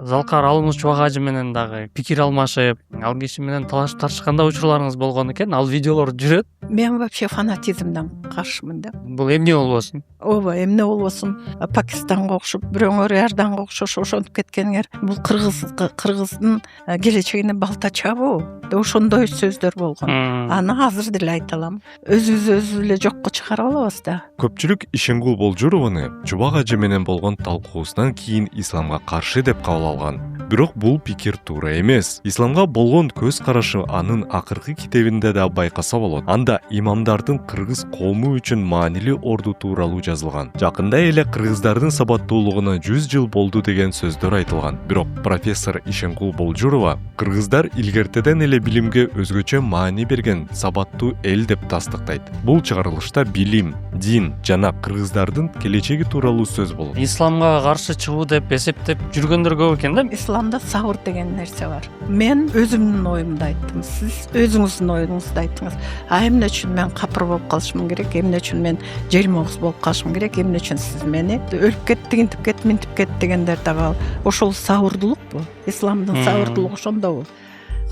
залкар алымыш чубак менен дагы пикир алмашып, ал киши менен талашып тартышканда учурларыңыз болгон экен. Ал видеолор жүрөт. Мен вообще фанатизмден каршымын да. Бул эмне болбосун? Ооба, эмне болбосун, Пакистанга окшоп, бирөөңөр Иорданга окшош ошентип кеткениңер. Бул кыргыздын келечегине балта чабуу. Ошондой сөздөр болгон. Аны азыр деле айта алам. Өзүбүз эле жокко чыгарып алабыз да. Көпчүлүк Ишенгул Болжурованы чубак ажы менен болгон талкуусунан кийин исламга каршы деп кабыл алган. Бирок бул пикир туура эмес. Исламга болгон көз карашы анын акыркы китебинде да байкаса болот. Анда имамдардын кыргыз коому үчүн маанилүү орду тууралуу жазылган. Жакында эле кыргыздардын сабаттуулугуна 100 жыл болду деген сөздөр айтылган. Бирок профессор Ишенгул Болжурова кыргыздар илгертеден эле билимге өзгөчө маани берген сабаттуу эл деп тастыктайт. Бул чыгарылышта билим, дин жана кыргыздардын келечеги тууралуу сөз болот. Исламга каршы чыгуу деп эсептеп жүргөндөр көп экен да. Исламда сабыр деген нерсе бар. Мен өзүмдүн оюмду айттым, сиз өзүңүздүн оюңузду айттыңыз. Эмне үчүн мен капыр болуп калышым керек, эмне үчүн мен желмогуз болуп калышым керек, эмне үчүн сиз мени өлүп кет, тигинтип кет, минтип кет дегендер дагы ошол сабырдуулук бу. Исламдын сабырдуулугу ошондобу.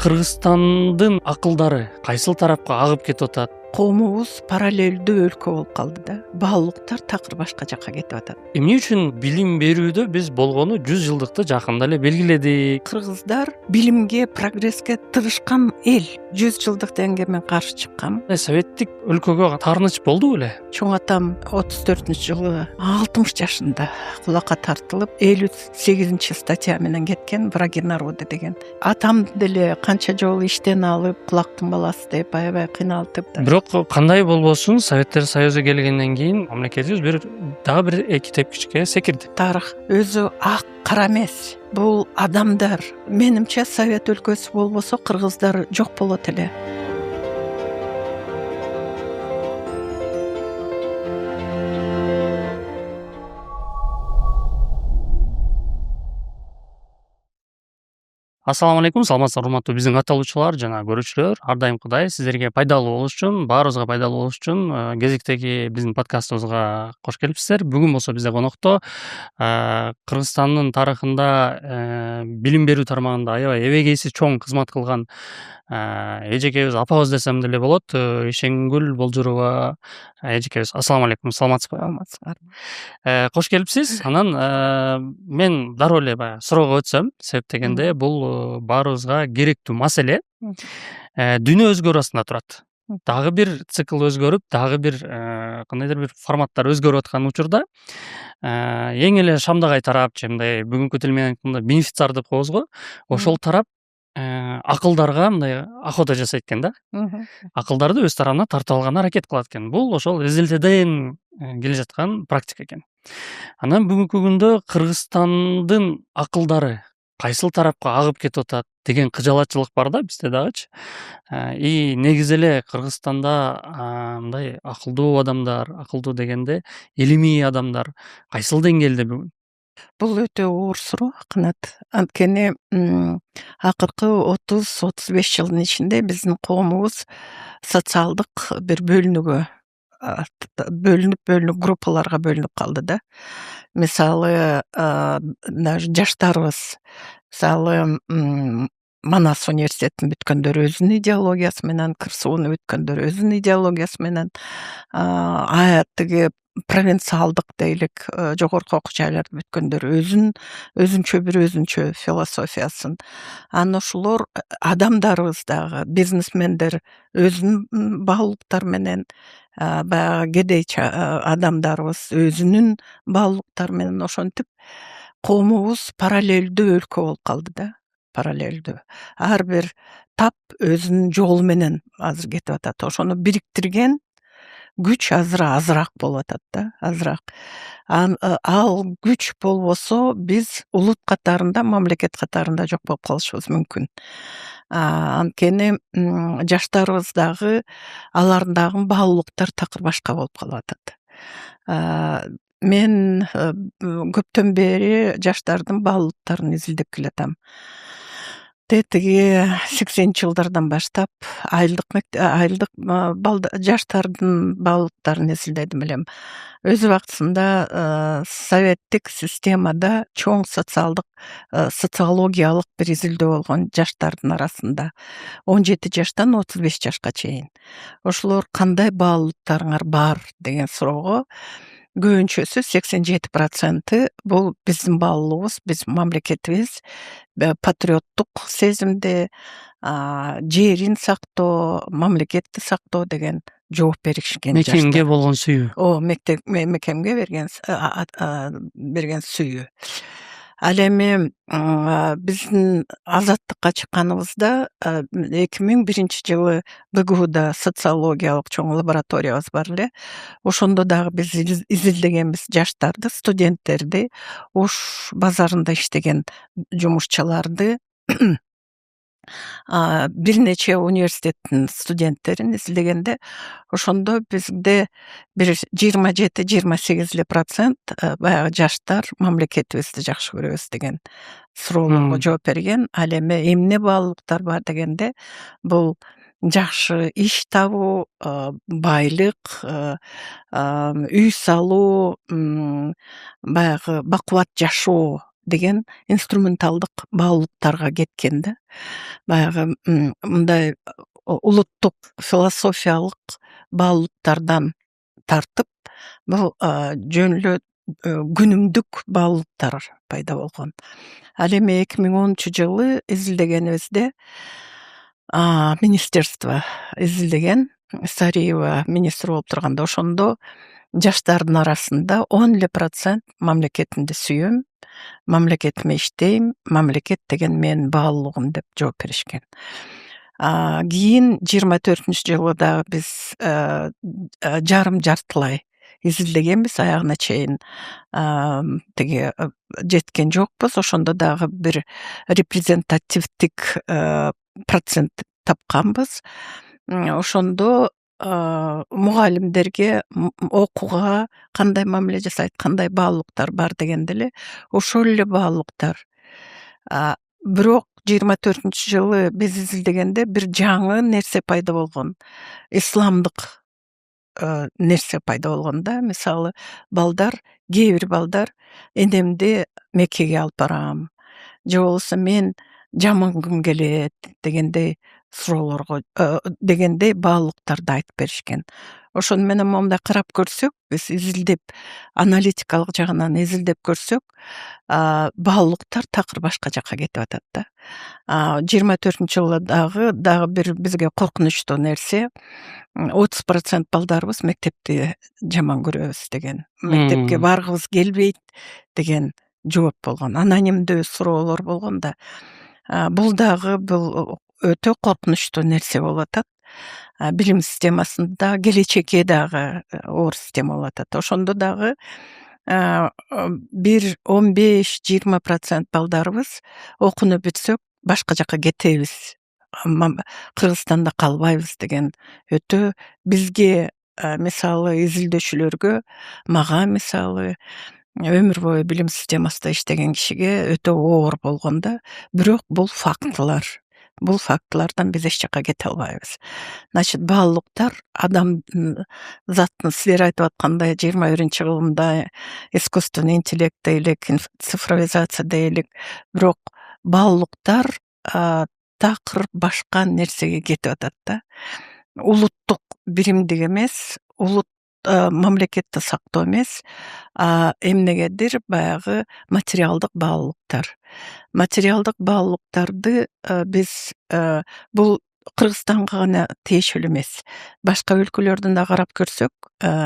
Кыргызстандын акылдары кайсыл тарапка агып кетип атат? Коомубуз параллелдүү өлкө болуп калды да. Баалуулуктар такыр башка жакка кетип атат. Эмне үчүн билим берүүдө биз болгону 100 жылдыкты жакында эле белгиледик? Кыргыздар билимге, прогресске тырышкан эл. 100 жылдык мен каршы чыккам. Советтик өлкөгө таарыныч болду беле? Чоң атам 34-жылы 60 жашында кулакка тартылып 58 статья менен кеткен, враги народа деген. Атам деле канча жолу иштен алып, кулактын баласы деп аябай кыйналтып. Бирок кандай болбосун, Советтер Союзу келгенден кийин мамлекетибиз дагы бир тепкичке секирди. Тарых өзү ак кара эмес. Бул адамдар. Менимче Совет өлкөсү болбосо кыргыздар жок болот эле. Ассаламу алейкум, саламатсыздар урматтуу биздин катталуучулар жана көрүүчүлөр. Ар дайымкыдай сиздерге пайдалуу болуш үчүн, баарыбызга пайдалуу болуш үчүн кезектеги биздин подкастыбызга кош келипсиздер. Бүгүн болсо бизде конокто Кыргызстандын тарыхында билим берүү тармагында аябай эбегейсиз чоң кызмат кылган эжекебиз, апабыз десем деле болот, Ишенгул Болжурова эжекебиз. Ассаламу алейкум, саламатсызбы? Кош келипсиз. Анан мен дароо эле баягы суроого өтсөм, себеп дегенде бул баарыбызга керектүү маселе. Дүйнө өзгөрүү астында турат. Дагы бир цикл өзгөрүп, дагы бир кандайдыр бир форматтар өзгөрүп аткан учурда эң эле Шамдагай тарап, мындай бүгүнкү тил менен айтканда бенефициар деп коебуз го. Ошол тарап акылдарга мындай охота жасайт экен да. Акылдарды өз тарабына тартып алган аракет кылат экен. Бул ошол эзелтеден келе жаткан практика экен. Анан бүгүнкү күндө Кыргызстандын акылдары кайсыл тарапка агып кетип атат деген кыжалатчылык бар да бизде дагычы. Негизи эле Кыргызстанда мындай акылдуу адамдар, акылдуу дегенде илимий адамдар кайсыл деңгээлде бүгүн? Бул өтө оор суроо, Канат. Анткени акыркы 30-35 жылдын ичинде биздин коомубуз социалдык бир бөлүнүп группаларга бөлүнүп калды да. Мисалы, жаштарыбыз, мисалы, Манас университетин бүткөндөр өзүнүн идеологиясы менен, КырСУны бүткөндөр өзүнүн идеологиясы менен, тиги провинциалдык дейлик, жогорку окуу жайларды бүткөндөр өзүнчө философиясын. Анан ошолор адамдарыбыз дагы, бизнесмендер өзүнүн баалуулуктары менен, баягы кедей адамдарыбыз өзүнүн баалуулуктары менен ошентип коомубуз параллелдүү өлкө болуп калды да. Параллелдүү. Ар бир тап өзүнүн жолу менен азыр кетип атат. Ошону бириктирген күч азыраак болуп атат да, азыраак. Ал күч болбосо биз улут катарында, мамлекет катарында жок болуп калышыбыз мүмкүн. Анткени жаштарыбыз дагы, алардын дагы баалуулуктары такыр башка болуп калып атат. Мен көптөн бери жаштардын баалуулуктарын изилдеп келатам. тетиги 80 жылдардан баштап айылдык жаштардын баалуулуктарын эзилдедим элем. Өз убактысында советтик системада чоң социологиялык бир изилдөө болгон жаштардын арасында 17 жаштан 35 жашка чейин. Ошолор кандай баалуулуктарыңар бар деген суроого көбүнчөсү 87% бул биздин баалуулугубуз, биздин мамлекетибиз патриоттук сезимди, жерин сактоо, мамлекетти сактоо деген жооп беришкен жаштар. Мекенге болгон сүйүү. Мекемге берген сүйүү. Ал эми биздин азаттыкка чыкканыбызда 2001 жылы БГУда социологиялык чоң лабораториябыз бар эле. Ошондо дагы биз изилдегенбиз жаштарды, студенттерди, Ош базарында иштеген жумушчуларды, бир нече университеттин студенттерин изилдегенде, ошондо бизде бир 27-28% баягы жаштар мамлекетибизди жакшы көрөбүз деген суроолорго жооп берген. Ал эми эмне баалуулуктар бар дегенде, бул жакшы иш табуу, байлык, үй салуу, баягы бакубат жашоо деген инструменталдык баалуулуктарга кеткен да. Баягы мындай улуттук философиялык баалуулуктардан тартып, бул жөн эле күнүмдүк баалуулуктар пайда болгон. Ал эми 2010 жылы изилдегенибизде министерство изилдеген, Сариева министр болуп турганда, ошондо жаштардын арасында 10% мамлекетимди сүйөм, мамлекетиме иштейм, мамлекет деген менин баалуулугум деп жооп беришкен. Кийин 24 жылы дагы биз жартылай изилдегенбиз, аягына чейин тиги жеткен жокпуз. Ошондо дагы бир репрезентативдик процент тапканбыз. Ошондо мугалимдерге окууга кандай мамиле жасайт, кандай баалуулуктар бар дегенде эле ошол эле баалуулуктар. Бирок 24 жылы биз изилдегенде бир жаңы нерсе пайда болгон. Исламдык нерсе пайда болгон да. Мисалы, кээ бир балдар энемди Меккеге алып барам, же болбосо мен жамангым келет дегендей суроолорго дегендей баалуулуктарды айтып беришкен. Ошону менен мондай карап көрсөк, биз изилдеп, аналитикалык жагынан изилдеп көрсөк, баалуулуктар такыр башка жакка кетип атат да. 24 жылы дагы бир бизге коркунучтуу нерсе, 30% балдарыбыз мектепти жаман көрөбүз деген, мектепке баргыбыз келбейт деген жооп болгон. Анонимдүү суроолор болгон да. Бул дагы өтө коркунучтуу нерсе болуп атат. Билим системасында келечекке дагы оор система болуп атат. Ошондо дагы бир 15-20% балдарыбыз окууну бүтсөк башка жакка кетебиз, Кыргызстанда калбайбыз деген өтө бизге, мисалы изилдөөчүлөргө, мага мисалы өмүр бою билим системасында иштеген кишиге өтө оор болгон да. Бирок бул фактылар. Бул фактылардан биз эч жакка кете албайбыз. Значит, баалуулуктар адамдын заттын, силер айтып аткандай 21-кылымда искусственный интеллект дейлик, цифровизация дейлик, бирок баалуулуктар такыр башка нерсеге кетип атат да. Улуттук биримдик эмес, мамлекетти сактоо эмес, эмнегедир баягы материалдык баалуулуктар. Материалдык баалуулуктарды биз бул Кыргызстанга гана тиешелүү эмес. Башка өлкөлөрдөн да карап көрсөк,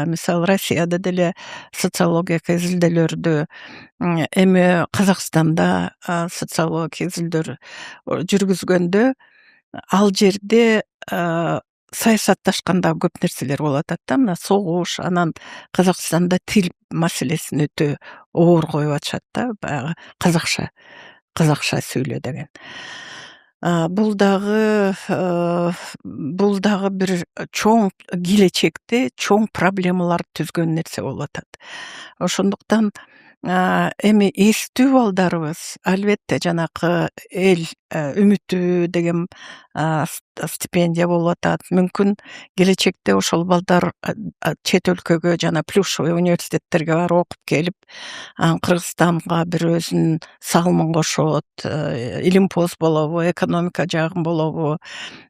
мисалы Россияда деле социологиялык изилдөөлөрдү, эми Казакстанда социологиялык изилдөөлөр жүргүзгөндө, ал жерде саясатташканда көп нерселер болуп атат да. Мына согуш, анан Казакстанда тил маселесин өтө оор коюп атышат да, баягы казакча сүйлө деген. Бул дагы бир чоң келечекте чоң проблемалар түзгөн нерсе болуп атат. Ошондуктан эми эстүү балдарыбыз албетте жанакы эл үмүтү деген стипендия болуп атат. Мүмкүн келечекте ошол балдар чет өлкөгө жана плюшевый университеттерге барып окуп келип, Кыргызстанга бир өзүнүн салымын кошот. Илимпоз болобу, экономика жагын болобу,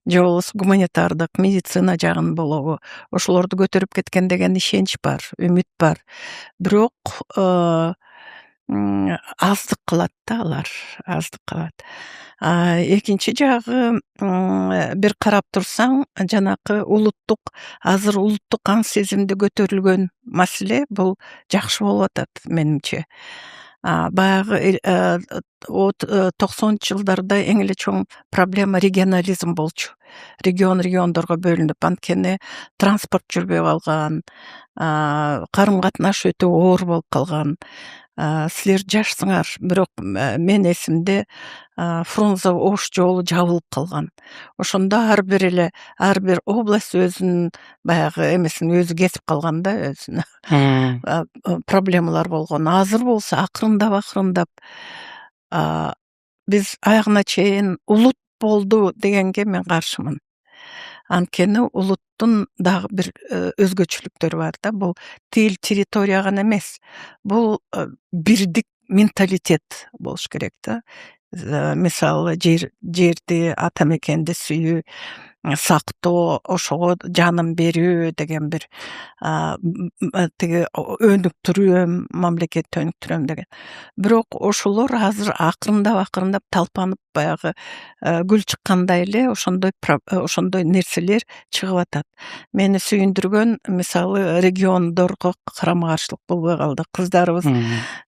же болбосо гуманитардык, медицина жагын болобу. Ошолорду көтөрүп кеткен деген ишенич бар, үмүт бар. Бирок аздык кылат да алар, аздык кылат. Экинчи жагы, бир карап турсаң, жанакы азыр улуттук аң сезимди көтөрүлгөн маселе бул жакшы болуп атат менимче. Баягы 90 жылдарда эң эле чоң проблема регионализм болчу. Региондорго бөлүнүп, анткени транспорт жүрбөй калган, карым катнаш өтө оор болуп калган. Силер жашсыңар, бирок мен эсимде Фрунзе Ош жолу жабылып калган. Ошондо ар бир область өзүнүн баягы эмесин өзү кесип калган да, өзүнө проблемалар болгон. Азыр болсо акырындап биз аягына чейин улут болду дегенге мен каршымын. Анткени улуттун дагы бир өзгөчөлүктөрү бар да. Бул тил, территория гана эмес. Бул бирдик менталитет болуш керек да. Мисалы жерди, ата мекенди сүйүү, сактоо, ошого жанын берүү деген бир тиги өнүктүрөм, мамлекетти өнүктүрөм деген. Бирок ошолор азыр акырындап талпанып баягы гүл чыккандай эле ошондой нерселер чыгып атат. Мени сүйүндүргөн мисалы региондорго карама каршылык болбой калды. Кыздарыбыз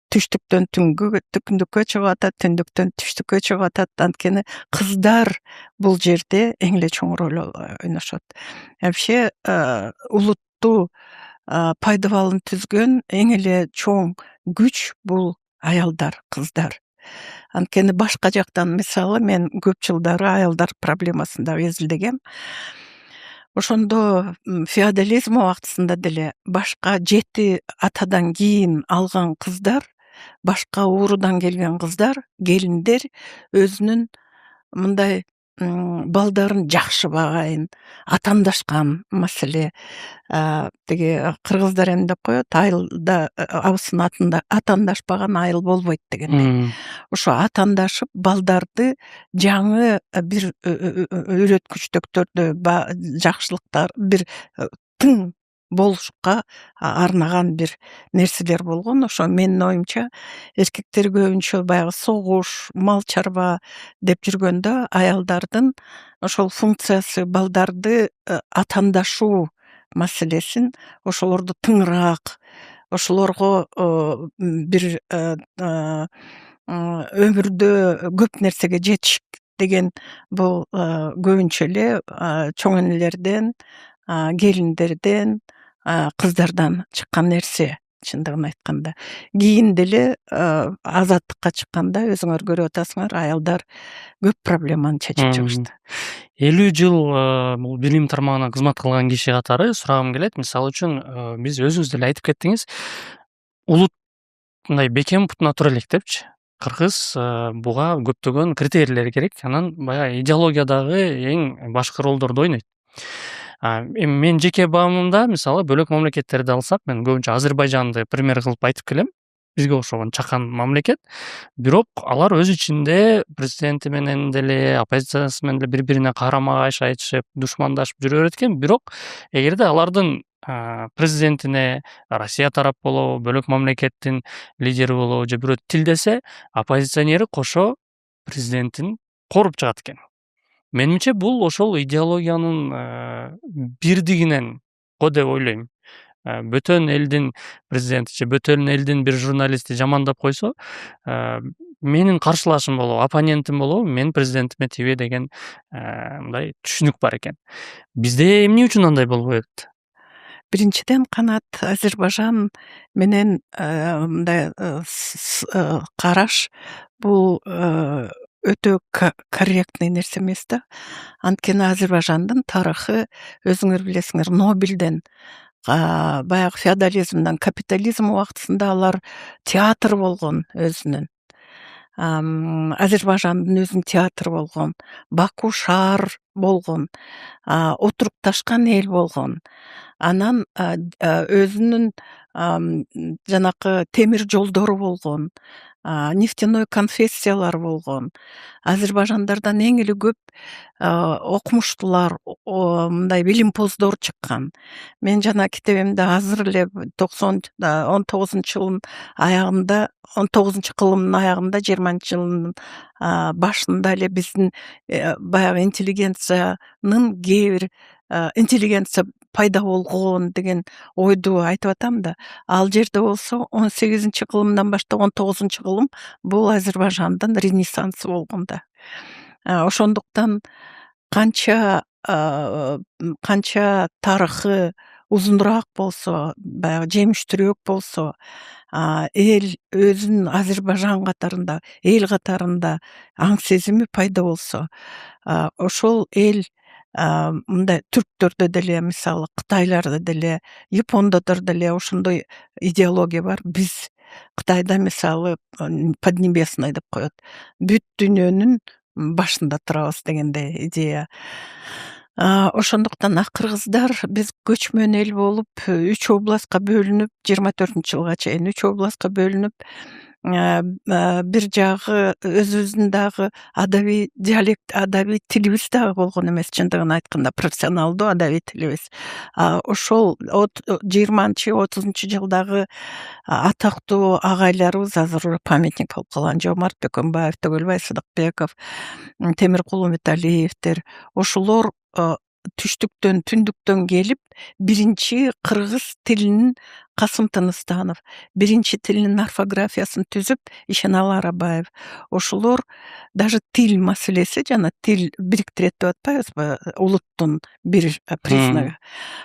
түштүктөн түндүккө чыгып атат, түндүктөн түштүккө чыгып атат. Анткени кыздар бул жерде эң эле чоң роль ойношот. Вообще улутту пайдабалын түзгөн эң эле чоң күч бул аялдар, кыздар. Анткени башка жактан мисалы мен көп жылдары аялдар проблемасын дагы изилдегем. Ошондо феодализм убактысында деле башка 7 атадан кийин алган кыздар, башка уурудан келген кыздар, келиндер өзүнүн мындай балдарын жакшы багайын, атандашкан маселе. Тиги кыргыздар эми деп коет, айылда абысын атандашпаган айыл болбойт дегендей. Ошо атандашып балдарды жаңы бир үйрөткүчтүктөрдү, жакшылыктар, бир тың болушка арнаган бир нерселер болгон. Ошо менин оюмча эркектер көбүнчө баягы согуш, мал чарба деп жүргөндө аялдардын ошол функциясы балдарды атандашуу маселесин, ошолорду тыңыраак, ошолорго бир өмүрдө көп нерсеге жетиш деген бул көбүнчө эле чоң энелерден, келиндерден, кыздардан чыккан нерсе. Чындыгын айтканда, кийин деле азаттыкка чыкканда өзүңөр көрүп атасыңар, аялдар көп проблеманы чечип чыгышты. 50 жыл бул билим тармагына кызмат кылган киши катары сурагым келет. Мисалы үчүн биз өзүңүз деле айтып кеттиңиз, улут мындай бекем бутуна тура элек депчи. Кыргыз буга көптөгөн критерийлер керек. Анан баягы идеологиядагы эң башкы ролдорду ойнойт. Эми мен жеке баамымда мисалы бөлөк мамлекеттерди алсак, мен көбүнчө Азербайжанды пример кылып айтып келем. Бизге окшогон чакан мамлекет. Бирок алар өз ичинде президенти менен деле, оппозициясы менен деле бири-бирине карама кайшы айтышып, душмандашып жүрө берет экен. Бирок эгерде алардын президентине Россия тарап болобу, бөлөк мамлекеттин лидери болобу же бирөө тилдесе, оппозиционери кошо президентин коруп чыгат экен. Менимче бул ошол идеологиянын бирдигинен го деп ойлойм. Бөтөн элдин президенти же бөтөн элдин бир журналисти жамандап койсо, менин каршылашым болобу, оппонентим болобу, мен президентиме тийбей деген мындай түшүнүк бар экен. Бизде эмне үчүн андай болбой атат? Биринчиден канат Азербайжан менен мындай караш бул өтө корректный нерсе эмес да. Анткени Азербайжандын тарыхы өзүңөр билесиңер, Нобелден баягы феодализмдан капитализм убактысында алар театр болгон өзүнүн. Азербайжандын өзүнүн театры болгон, Баку шаар болгон, отурукташкан эл болгон. Анан өзүнүн жанакы темир жолдору болгон, нефтяной конфессиялар болгон. Азербайжандардан эң эле көп окумуштуулар, мындай билимпоздор чыккан. Мен жана китебимде азыр эле 19-жылдын аягында, 19-кылымдын аягында, 20-жылдын башында эле биздин баягы интеллигенциянын кээ бир интеллигенция пайда болгон деген ойду айтып атам да. Ал жерде болсо 18-кылымдан баштап 19-кылым бул Азербайжандын ренессансы болгон да. Ошондуктан канча тарыхы узунураак болсо, баягы жемиштүүрөөк болсо, эл өзүнүн Азербайжан катарында, эл катарында аң сезими пайда болсо, ошол эл мындай түрктөрдө деле, мисалы Кытайларда деле, Япондодор деле ошондой идеология бар. Биз Кытайда мисалы Поднебесный деп коет. Бүт дүйнөнүн башында турабыз дегендей идея. Ошондуктан кыргыздар биз көчмөн эл болуп 3 областка бөлүнүп, 24-жылга чейин 3 областка бөлүнүп, бир жагы өзүбүздүн дагы адабий диалект, адабий тилибиз дагы болгон эмес, чындыгын айтканда профессионалдуу адабий тилибиз. Ошол 20-30 жылдагы атактуу агайларыбыз азыр уже памятник болуп калган. Жомарт Бөкөнбаев, Төгөлбай Сыдыкбеков, Темиркулу Металиевдер, ошолор түштүктөн, түндүктөн келип, биринчи кыргыз тилинин Касым Тыныстанов, биринчи тилинин орфографиясын түзүп, Ишеналы Арабаев. Ошолор даже тил маселеси, жана тил бириктирет деп атпайбызбы, улуттун бир признагы.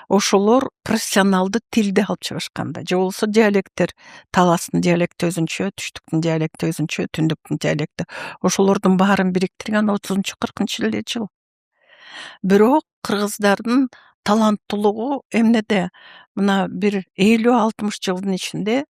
Ошолор профессионалдуу тилди алып чыгышканда, же болбосо диалекттер, Таластын диалекти өзүнчө, Түштүктүн диалекти өзүнчө, Түндүктүн диалекти. Ошолордун баарын бириктирген 30-40 жыл. Бирок кыргыздардын таланттуулугу эмнеде? Мына бир 50-60 жылдын ичинде,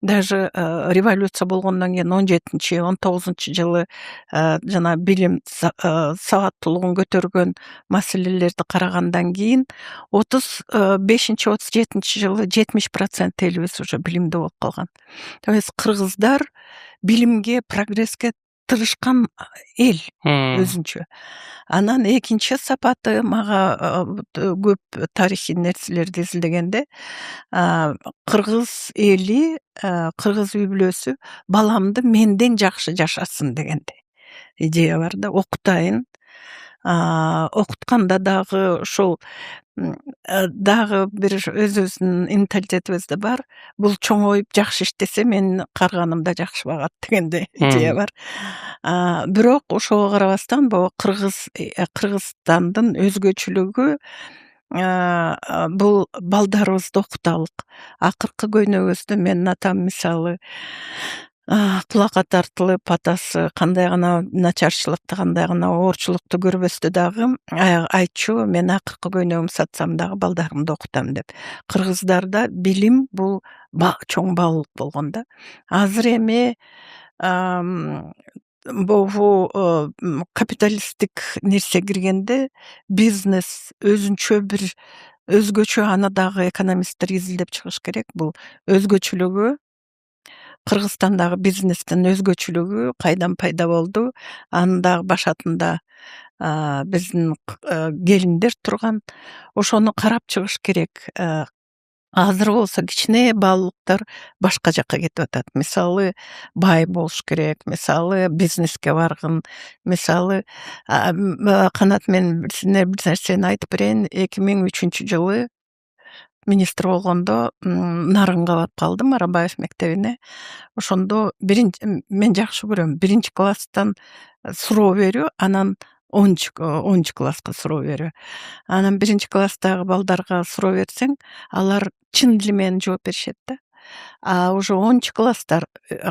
даже революция болгондон кийин 17-19 жылы жана билим сабаттуулугун көтөргөн маселелерди карагандан кийин 35-37 жылы 70% элибиз уже билимдүү болуп калган. То есть кыргыздар билимге, прогресске тырышкан эл өзүнчө. Анан экинчи сапаты, мага көп тарыхый нерселерди изилдегенде, кыргыз эли, кыргыз үй бүлөсү баламды менден жакшы жашасын дегендей идея бар да, окутайын. Окутканда дагы ошол дагы бир өзүбүздүн менталитетибизде бар. Бул чоңоюп жакшы иштесе менин карганымда жакшы багат дегендей идея бар. Бирок ошого карабастан бул Кыргызстандын өзгөчөлүгү бул балдарыбызды окуталык. Акыркы көйнөгүбүздө менин атам мисалы кулакка тартылып, атасы кандай гана начарчылыкты, кандай гана оорчулукту көрбөстө дагы айтчу, мен акыркы көйнөгүмдү сатсам дагы балдарымды окутам деп. Кыргыздарда билим бул чоң баалуулук болгон да. Азыр эми бул капиталисттик нерсе киргенде, бизнес өзүнчө бир өзгөчө, аны дагы экономисттер изилдеп чыгыш керек. Бул өзгөчөлүгү, Кыргызстандагы бизнестин өзгөчөлүгү кайдан пайда болду? Анын дагы башатында биздин келиндер турган. Ошону карап чыгыш керек. Азыр болсо кичине баалуулуктар башка жакка кетип атат. Мисалы, бай болуш керек, мисалы, бизнеске баргын, мисалы, Канат, мен бир нерсени айтып берейин. 2003 жылы министр болгондо Нарынга барып калдым, Арабаев мектебине. Ошондо мен жакшы көрөм, 1-класстан суроо берүү, анан 10 класска суроо берүү. Анан 1-класстагы балдарга суроо берсең, алар чын дили менен жооп беришет да. Уже 10-класстар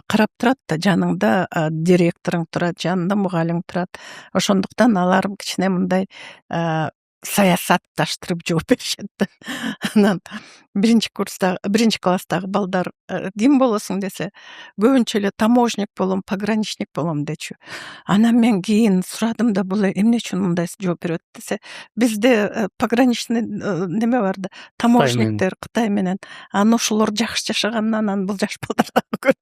карап турат да, жаныңда директоруң турат, жанында мугалим турат. Ошондуктан алар кичине мындай саясатташтырып жооп беришет да. Анан биринчи класстагы балдар ким болосуң десе, көбүнчө эле таможник болом, пограничник болом дечү. Анан мен кийин сурадым да, бул эмне үчүн мындай жооп берет десе, бизде пограничный неме бар да, таможниктер Кытай менен. Анан ошолор жакшы жашаганынан анан бул жаш балдарга көрүп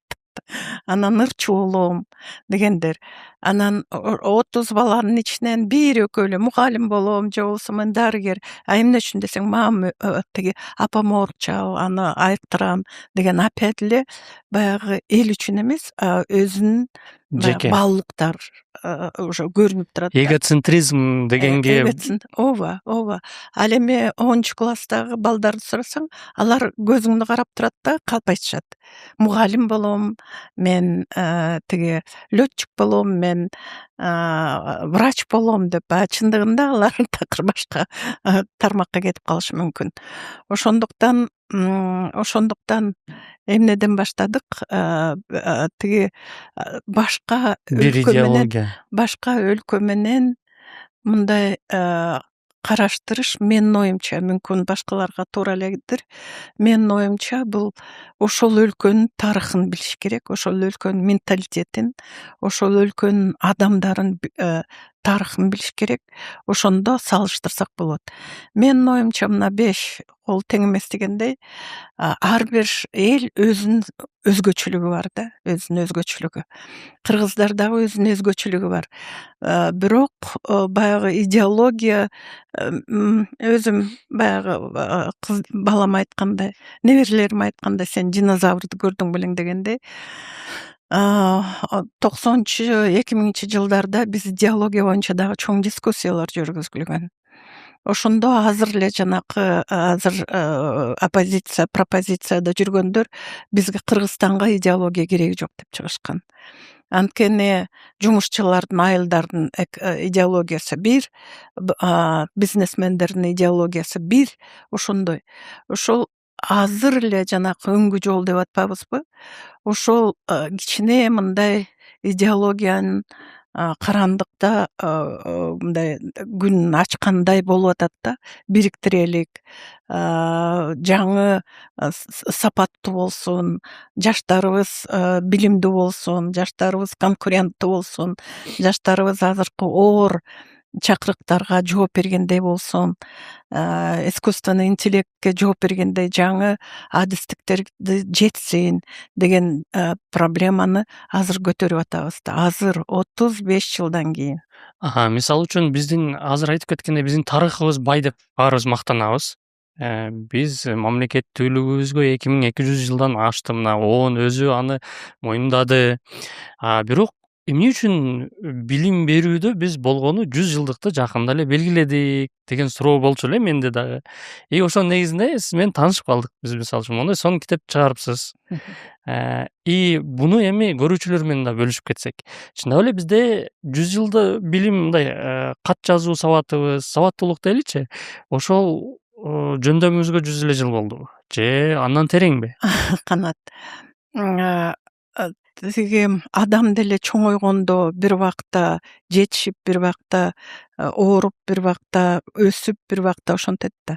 анан ырчы болом дегендер. Анан 30 баланын ичинен бир экөө эле мугалим болом же болбосо мен дарыгер. Эмне үчүн десең, мам тиги апам ооручабы, аны айыктырам деген опять эле баягы эл үчүн эмес, өзүнүн жеке баалуулуктар уже көрүнүп турат. эгоцентризм дегенге ооба. Ал эми 10 класстагы балдарды сурасаң, алар көзүңдү карап турат да, калп айтышат. Мугалим болом, мен тиги летчик болом, мен врач болом деп. Чындыгында алар такыр башка тармакка кетип калышы мүмкүн. Ошондуктан эмнеден баштадык? Тиги башка өлкө менен мындай караштырыш, менин оюмча, мүмкүн башкаларга туура эледир. Менин оюмча, бул ошол өлкөнүн тарыхын билиш керек, ошол өлкөнүн менталитетин, ошол өлкөнүн адамдарын тарыхын билиш керек. Ошондо салыштырсак болот. Менин оюмча, мына 5 кол тең эмес дегендей, ар бир эл өзүнүн өзгөчөлүгү бар да, өзүнүн өзгөчөлүгү. Кыргыздар дагы өзүнүн өзгөчөлүгү бар. Бирок баягы идеология, өзүм баягы балам айткандай, неберелерим айткандай, сен динозаврды көрдүң белең дегендей, 90-2000 жылдарда биз идеология боюнча дагы чоң дискуссиялар жүргүзүлгөн. Ошондо азыр эле оппозиция, пропозицияда жүргөндөр бизге Кыргызстанга идеология кереги жок деп чыгышкан. Анткени жумушчулардын, айылдардын идеологиясы бир, бизнесмендердин идеологиясы бир, ошондой. Ошол азыр эле жанакы өңгү жол деп атпайбызбы? Ошол кичине мындай идеологиянын карандыкта мындай күн ачкандай болуп атат да. Бириктирелик, жаңы сапаттуу болсун, жаштарыбыз билимдүү болсун, жаштарыбыз конкуренттүү болсун, жаштарыбыз азыркы оор чакырыктарга жооп бергендей болсун, искусственный интеллектке жооп бергендей жаңы адистиктерди жетсин деген проблеманы азыр көтөрүп атабыз да. Азыр 35 жылдан кийин. Мисалы үчүн биздин азыр айтып кеткендей, биздин тарыхыбыз бай деп баарыбыз мактанабыз. Биз мамлекеттүүлүгүбүзгө 2200 жылдан ашты, мына ООН өзү аны моюндады. Бирок эмне үчүн билим берүүдө биз болгону 100 жылдыкты жакында эле белгиледик деген суроо болчу эле менде дагы. Ошонун негизинде сиз менен таанышып калдык. Биз мисалы үчүн мондой сонун китеп чыгарыпсыз. Буну эми көрүүчүлөр менен да бөлүшүп кетсек. Чындап эле бизде 100 жылда билим, мындай кат жазуу сабатыбыз, сабаттуулук дейли, ошол жөндөмүбүзгө 100 эле жыл болдубу? Же андан тереңби? Канат. Тиги адам деле чоңойгондо бир убакта жетишип, бир убакта ооруп, бир убакта өсүп, бир убакта ошентет да.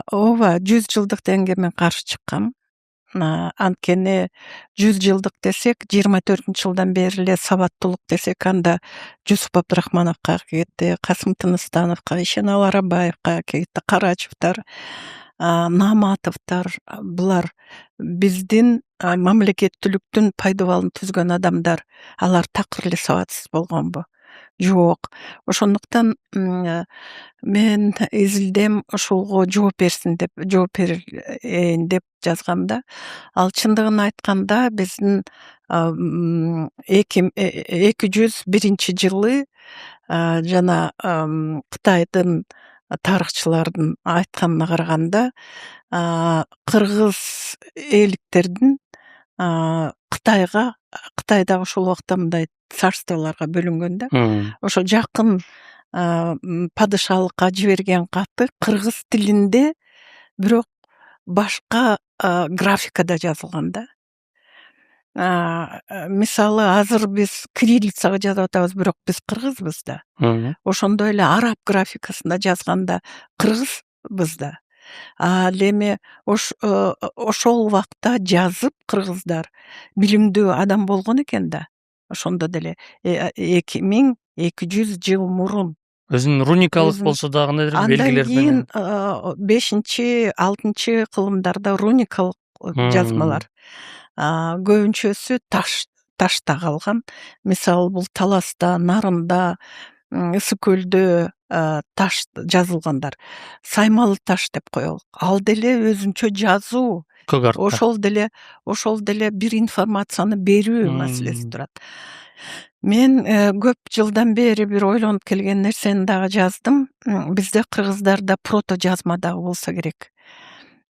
Ооба, 100 жылдык дегенге мен каршы чыккам. Анткени 100 жылдык десек, 24 жылдан бери эле сабаттуулук десек, анда Жусуп Абдрахмановго кетти, Касым Тыныстановго, Ишеналы Арабаевго кетти, Карачевтер, Наматовтар, булар биздин мамлекеттүүлүктүн пайдубалын түзгөн адамдар. Алар такыр эле сабатсыз болгонбу? Жок. Ошондуктан мен изилдем ошого жооп берсин деп, жооп берейин деп жазгам да. Ал чындыгын айтканда биздин 201 жылы жана Кытайдын тарыхчылардын айтканына караганда, кыргыз элдиктердин Кытайда ошол убакта мындай царстволорго бөлүнгөн да. Ошо жакын падышалыкка жиберген каты кыргыз тилинде, бирок башка графикада жазылган да. мисалы азыр биз кириллицага жазып атабыз, бирок биз кыргызбыз да. Ошондой эле араб графикасында жазганда кыргызбыз да. Ал эми ошол убакта жазып кыргыздар билимдүү адам болгон экен да. Ошондо деле 2200 жыл мурун. Өзүнүн руникалык Өзүн- болсо дагы кандайдыр Андан белгилер кийин менен. 5-6 кылымдарда руникалык жазмалар. Көбүнчөсү ташта калган. Мисалы бул Таласта, Нарында, Ысык көлдө таш жазылгандар. Саймалы таш деп коелук. Ал деле өзүнчө жазуу. Көк артта. Ошол деле бир информацияны берүү маселеси турат. Мен көп жылдан бери бир ойлонуп келген нерсени дагы жаздым. Бизде кыргыздарда прото жазма дагы болсо керек.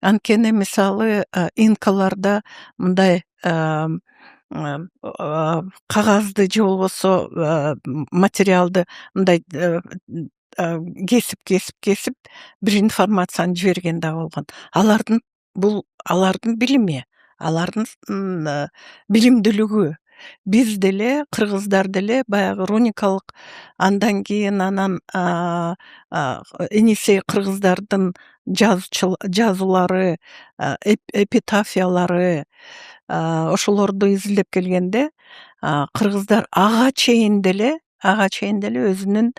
Анткени мисалы инкаларда мындай кагазды же болбосо материалды мындай кесип бир информацияны жиберген да болгон. Алардын билими, алардын билимдүүлүгү. Биз деле кыргыздар деле баягы руникалык, андан кийин анан Енисей кыргыздардын жазуулары, эпитафиялары, ошолорду изилдеп келгенде кыргыздар ага чейин деле өзүнүн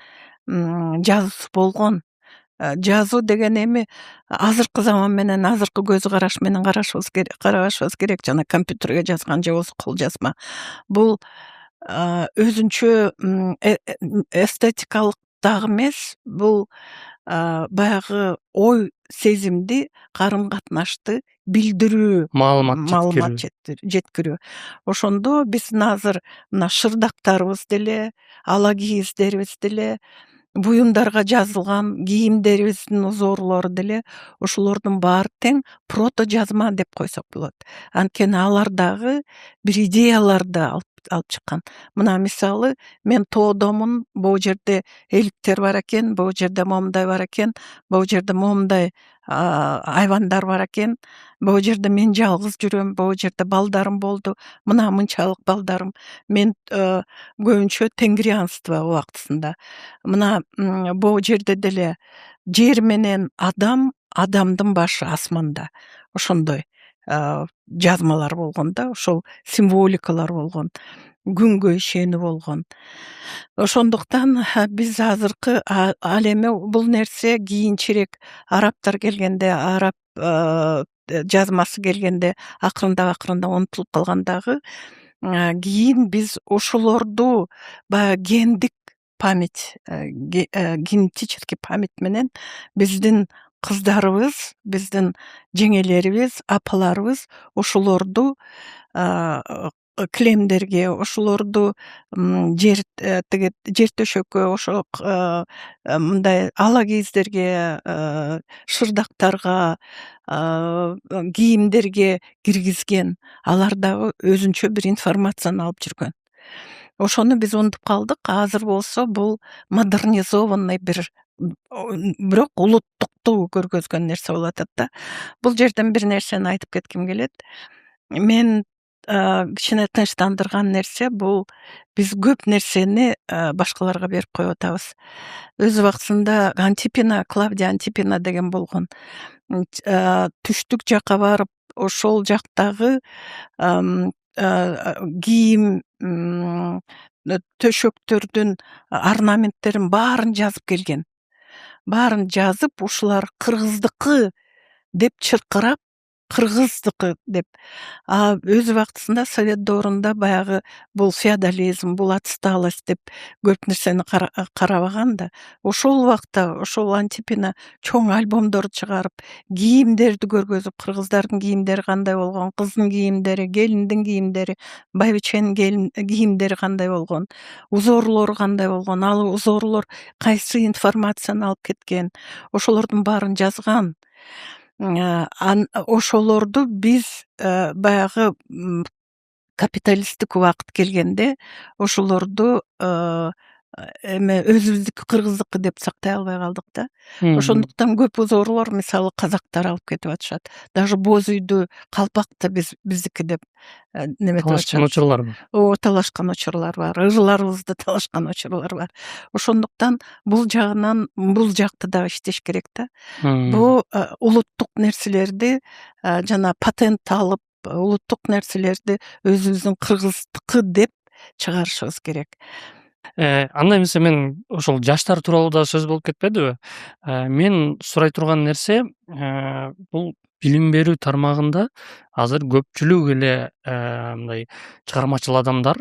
жазуусу болгон. Жазуу деген эми азыркы заман менен, азыркы көз караш менен карашыбыз керек. Жана компьютерге жазган же болбосо кол жазма. Бул өзүнчө эстетикалык дагы эмес, бул баягы ой сезимди, карым катнашты билдирүү, маалымат жеткирүү. Ошондо биздин азыр мына шырдактарыбыз деле, ала кийиздерибиз деле, буюмдарга жазылган кийимдерибиздин узорлору деле ошолордун баары тең прото жазма деп койсок болот. Анткени алар дагы бир идеяларды алып чыккан. Мына мисалы мен тоодомун, бул жерде эликтер бар экен, бул жерде момундай бар экен, бул жерде момундай айвандар бар экен, бул жерде мен жалгыз жүрөм, бул жерде балдарым болду, мына мынчалык балдарым. Мен көбүнчө тенгрианство убактысында. Мына бул жерде деле жер менен адамдын башы асманда. Ошондой жазмалар болгон да, ошол символикалар болгон, күнгө ишенүү болгон. Ошондуктан биз азыркы ал эми бул нерсе кийинчерээк арабтар келгенде, араб жазмасы келгенде акырындап унутулуп калган дагы. Кийин биз ошолорду баягы гендик память, генетический память менен биздин кыздарыбыз, биздин жеңелерибиз, апаларыбыз ошолорду килемдерге, ошолорду жер төшөккө, ошо мындай ала кийиздерге, шырдактарга, кийимдерге киргизген. Алар дагы өзүнчө бир информацияны алып жүргөн. Ошону биз унутуп калдык. Азыр болсо бул модернизованный бирок улуттукту көргөзгөн нерсе болуп атат да. Бул жерден бир нерсени айтып кетким келет. Мен кичине тынчтандырган нерсе бул биз көп нерсени башкаларга берип коюп атабыз. Өз убактысында Клавдия Антипина деген болгон. Түштүк жакка барып, ошол жактагы кийим, төшөктөрдүн орнаменттерин баарын жазып келген. Баарын жазып, ушулар кыргыздыкы деп чыркырап, кыргыздыкы деп. Өз убактысында Совет доорунда баягы бул феодализм, бул отсталость деп көп нерсени карабаган да. Ошол убакта ошол Антипина чоң альбомдорду чыгарып, кийимдерди көргөзүп, кыргыздардын кийимдери кандай болгон, кыздын кийимдери, келиндин кийимдери, байбиченин кийимдери кандай болгон, узоорлору кандай болгон, ал узоорлор кайсы информацияны алып кеткен, ошолордун баарын жазган. Ошолорду биз баягы капиталисттик убакыт келгенде ошолорду эме өзүбүздүкү кыргыздыкы деп сактай албай калдык да. Ошондуктан көп узоорлор мисалы казактар алып кетип атышат. Даже боз үйдү калпакты биздики деп неметип талашкан атышат. учурлар бар. Талашкан учурлар бар. Ыжыларыбызды талашкан учурлар бар. Ошондуктан бул жагынан бул жакты дагы иштеш керек да. Бул улуттук нерселерди жана патент алып, улуттук нерселерди өзүбүздүн кыргыздыкы деп чыгарышыбыз керек. Андай эмесе мен ошол жаштар тууралуу да сөз болуп кетпедиби? Мен сурай турган нерсе бул билим берүү тармагында азыр көпчүлүк эле мындай чыгармачыл адамдар,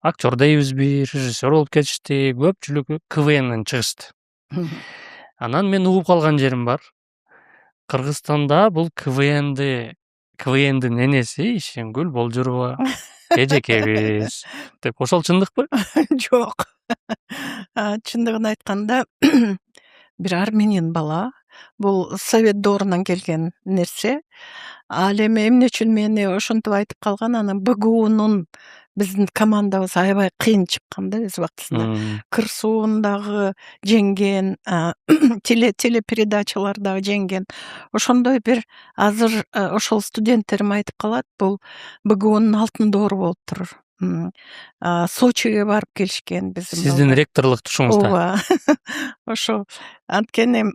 актер дейбизби, режиссер болуп кетишти, көпчүлүгү КВНден чыгышты. Анан мен угуп калган жерим бар. Кыргызстанда бул КВНдин энеси Ишенгүл Болжурова эжекебиз деп, ошол чындыкпы? Жок. Чындыгын айтканда бир армянин бала. Бул совет доорунан келген нерсе. Ал эми эмне үчүн мени ошентип айтып калган, анан БГУнун биздин командабыз аябай кыйын чыккан да өз убактысында. Кыр суундагы жеңген, телепередачалардагы жеңген. Ошондой бир азыр ошол студенттерим айтып калат, бул БГУнун алтын доору болуп турур. Сочиге барып келишкен биздин Сиздин ректорлук тушуңузда. Ооба. Ошо. Анткени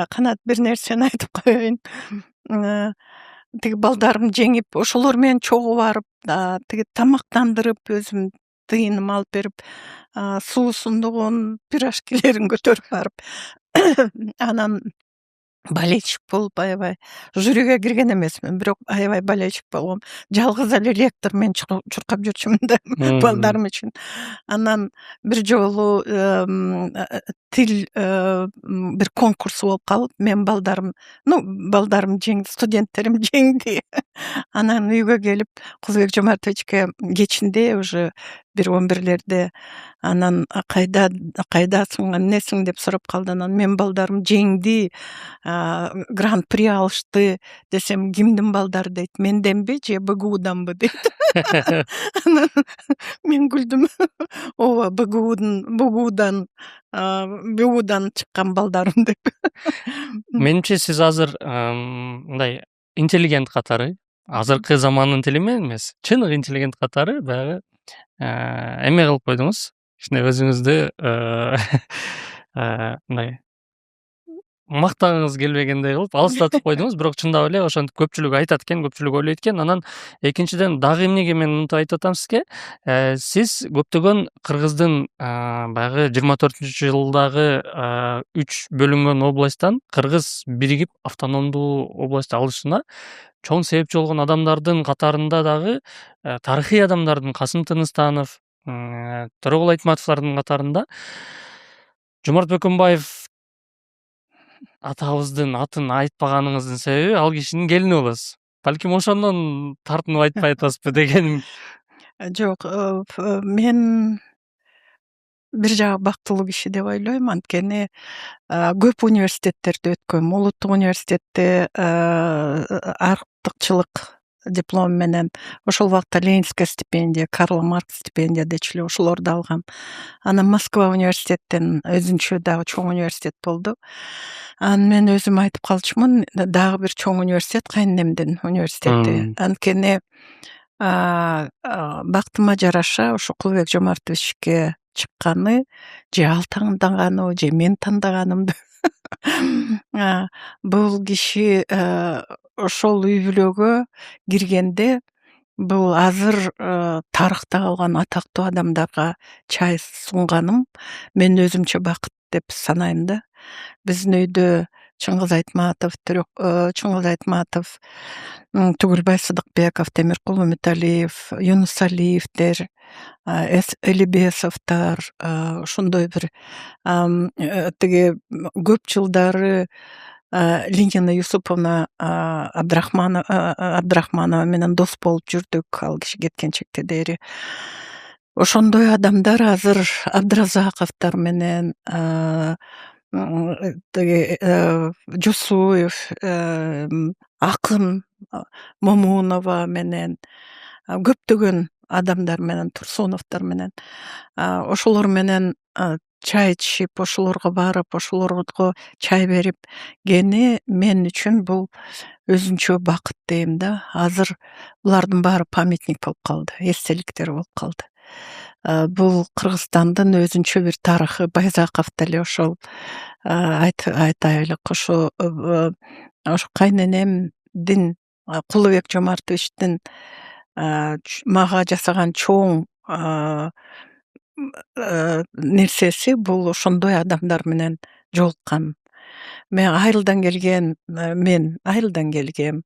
канат бир нерсени айтып коеюн. Тиги балдарым жеңип, ошолор менен чогуу барып, тиги тамактандырып, өзүм тыйыным алып берип, суусундугун, пирожкилерин көтөрүп барып, анан болельщик болуп аябай жюриге кирген эмесмин, бирок аябай болельщик болгом. Жалгыз эле ректор мен чуркап жүрчүмүн да балдарым үчүн. Анан бир жолу тил бир конкурсу болуп калып, мен балдарым жеңди, студенттерим жеңди. Анан үйгө келип, Кызбек Жомартовичке кечинде уже бир 11-лерде анан кайдасың, эмнесиң деп сурап калды. Анан мен балдарым жеңди, гран-при алышты десем, кимдин балдары дейт, менденби же БГУданбы дейт. Анан мен күлдүм. Ооба, БГУдан чыккан балдарым деп. Менимче сиз азыр мындай интеллигент катары, азыркы замандын тили менен эмес, чыныгы интеллигент катары баягы эме кылып койдуңуз. Кичине өзүңүздү мындай мактагыңыз келбегендей кылып алыстатып койдуңуз, бирок чындап эле ошентип көпчүлүк айтат экен, көпчүлүк ойлойт экен. Анан экинчиден дагы эмнеге мен мынтип айтып атам сизге? Сиз көптөгөн кыргыздын баягы 24-жылдагы 3 бөлүнгөн областтан кыргыз биригип автономдуу область алышына чоң себепчи болгон адамдардын катарында дагы тарыхый адамдардын Касым Тыныстанов, Төрөгул Айтматовдордун катарында Жомарт Бөкөнбаев атабыздын атын айтпаганыңыздын себеби ал кишинин келини болосуз. Балким ошондон тартынып айтпай атасызбы дегеним. Жок, мен бир жагы бактылуу киши деп ойлойм, анткени көп университеттерди өткөм. Улуттук университетте артыкчылык диплом менен, ошол убакта Ленинская стипендия, Карл Маркс стипендия дечү ошолорду алгам. Анан Москва университеттен өзүнчө дагы чоң университет болду. Анан мен өзүм айтып калчумун, дагы бир чоң университет кайненемдин университети. Анткени бактыма жараша ошо Кулбек Жомартовичке чыкканы, же ал тандаганы, же мен тандаганымды. Бул киши ошол үй бүлөгө киргенде, бул азыр тарыхта калган атактуу адамдарга чай сунганым мен өзүмчө бакыт деп санайм да. Биздин үйдө Чыңгыз Айтматов, Түгүлбай Сыдыкбеков, Темиркул Үмүталиев, Юнус Алиевдер, Элибесовдор, ошондой бир тиги көп жылдары Линина Юсуповна Абдрахманова менен дос болуп жүрдүк, ал киши кеткенчекте дери. Ошондой адамдар азыр Абдразаковдор менен, Жусуев, Акын Момунова менен көптөгөн адамдар менен, Турсуновдор менен, ошолор менен чай ичип, ошолорго барып, ошолорго чай берип кени мен үчүн бул өзүнчө бакыт дейм да. Азыр булардын баары памятник болуп калды, эстеликтер болуп калды. Бул Кыргызстандын өзүнчө бир тарыхы. Байзаков деле ошол айтайлык, ошо кайненемдин Кулубек Жомартовичтин мага жасаган чоң нерсеси бул ошондой адамдар менен жолуккан. Мен айылдан келгем.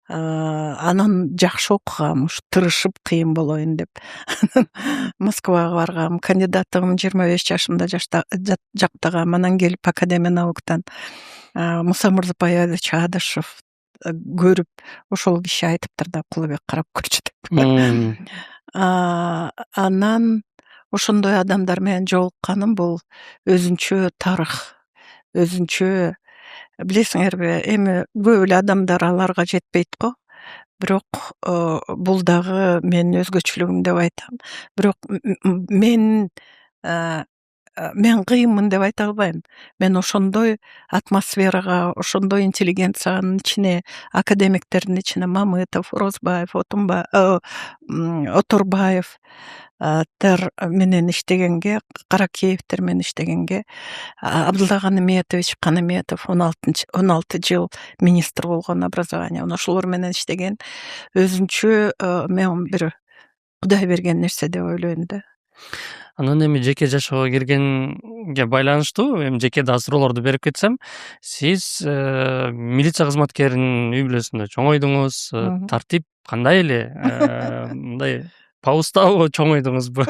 Анан жакшы окугам, ушу тырышып кыйын болоюн деп. Москвага баргам, кандидаттыгымды 25 жашымда жактагам. Анан келип Академия наукадан Муса Мырзапаевич Адышев көрүп, ошол киши айтыптыр да, Кулубек карап көрчү деп. Анан ошондой адамдар менен жолукканым бул өзүнчө тарых, өзүнчө, билесиңерби, эми көп эле адамдар аларга жетпейт го. Бирок бул дагы менин өзгөчөлүгүм деп айтам. Бирок мен кыйынмын деп айта албайм. Мен ошондой атмосферага, ошондой интеллигенциянын ичине, академиктердин ичине Мамытов, Орозбаев, Оторбаев менен иштегенге, Каракеевтер менен иштегенге, Абдулла Каныметович Каныметов 16 жыл министр болгон образование. Ошолор менен иштеген өзүнчө мен бир Кудай берген нерсе деп ойлойм да. Анан эми жеке жашоого киргенге байланыштуу, эми жеке да суроолорду берип кетсем, сиз милиция кызматкеринин үй бүлөсүндө чоңойдуңуз, тартип кандай эле? Мындай паустабы, чоңойдуңузбу?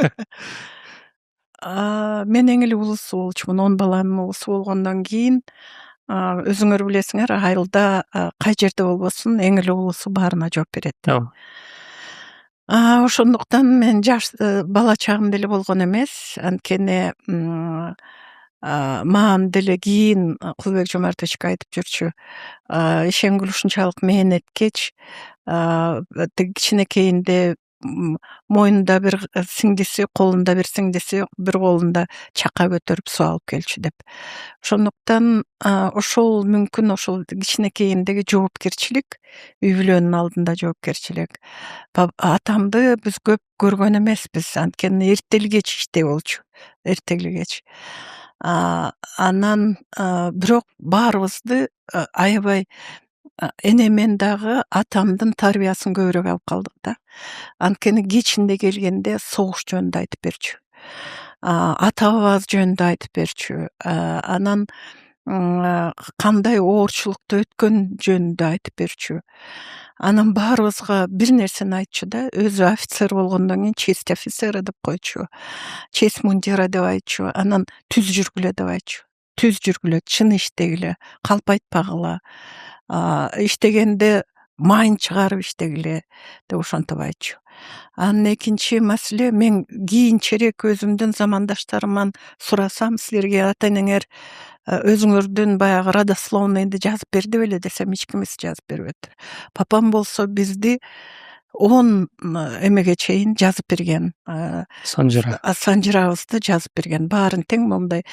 Мен эң эле улусу болчумун, 10 баланын улусу болгондон кийин, өзүңөр билесиңер, айылда кай жерде болбосун эң эле улусу баарына жооп берет. Ошондуктан мен жаш бала чагым деле болгон эмес. Анткени маған деле кийин Кулубек Жомартович айтып жүрчү. Ишенгүл ушунчалык мээнеткеч, кичинекейинде мойнунда бир сиңдиси, колунда бир сиңдиси, бир колунда чака көтөрүп суу алып келчү деп. Ошондуктан ошол мүмкүн ошол кичинекейиндеги жоопкерчилик, үй бүлөнүн алдында жоопкерчилик. Атамды биз көп көргөн эмеспиз, анткени эртели кеч иште болчу, эртели кеч. Анан бирок баарыбызды аябай энемен дагы атамдын тарбиясын көбүрөөк алып калдык да. Анткени кечинде келгенде согуш жөнүндө айтып берчү. Ата бабабыз жөнүндө айтып берчү. Анан кандай оорчулукту өткөн жөнүндө айтып берчү. Анан баарыбызга бир нерсени айтчу да, өзү офицер болгондон кийин честь офицера деп койчу. Честь мундира деп айтчу. Анан түз жүргүлө деп айтчу. Түз жүргүлө, чын иштегиле, калп айтпагыла. Иштегенде майын чыгарып иштегиле деп ошентип айтчу. Анан экинчи маселе, мен кийинчерээк өзүмдүн замандаштарыман сурасам, силерге ата-энеңер өзүңөрдүн баягы родословныйды жазып берди беле десем, эч кимиси жазып бербептир. Папам болсо бизди 10 эмеге чейин жазып берген. Санжырабызды жазып берген. Баарын тең мондай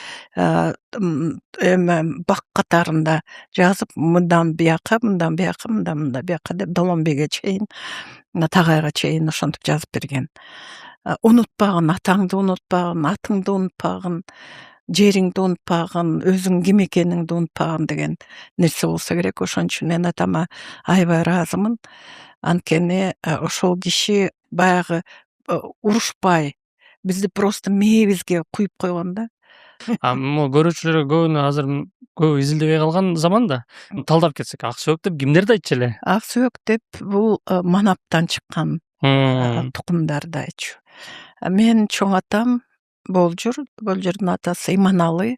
бак катарында жазып, мындан бияка, мындан бияка, мындан бияка деп Долонбеге чейин, Тагайга чейин ошентип жазып берген. Унутпагын, атаңды унутпагын, атыңды унутпагын, жериңди унутпагын, өзүң ким экениңди унутпагын деген нерсе болсо керек. Ошон үчүн мен атама аябай ыраазымын. Анткени ошол киши баягы урушпай, бизди просто мээбизге куюп койгон да. Могу көрүүчүлөр көбүнө азыр көп изилдебей калган заманда талдап кетсек, Ак Сөөк деп кимдерди айтчу эле? Ак Сөөк деп бул Манаптан чыккан тукумдарды айтчу. Мен чоң атам Болжурдун атасы Иманалы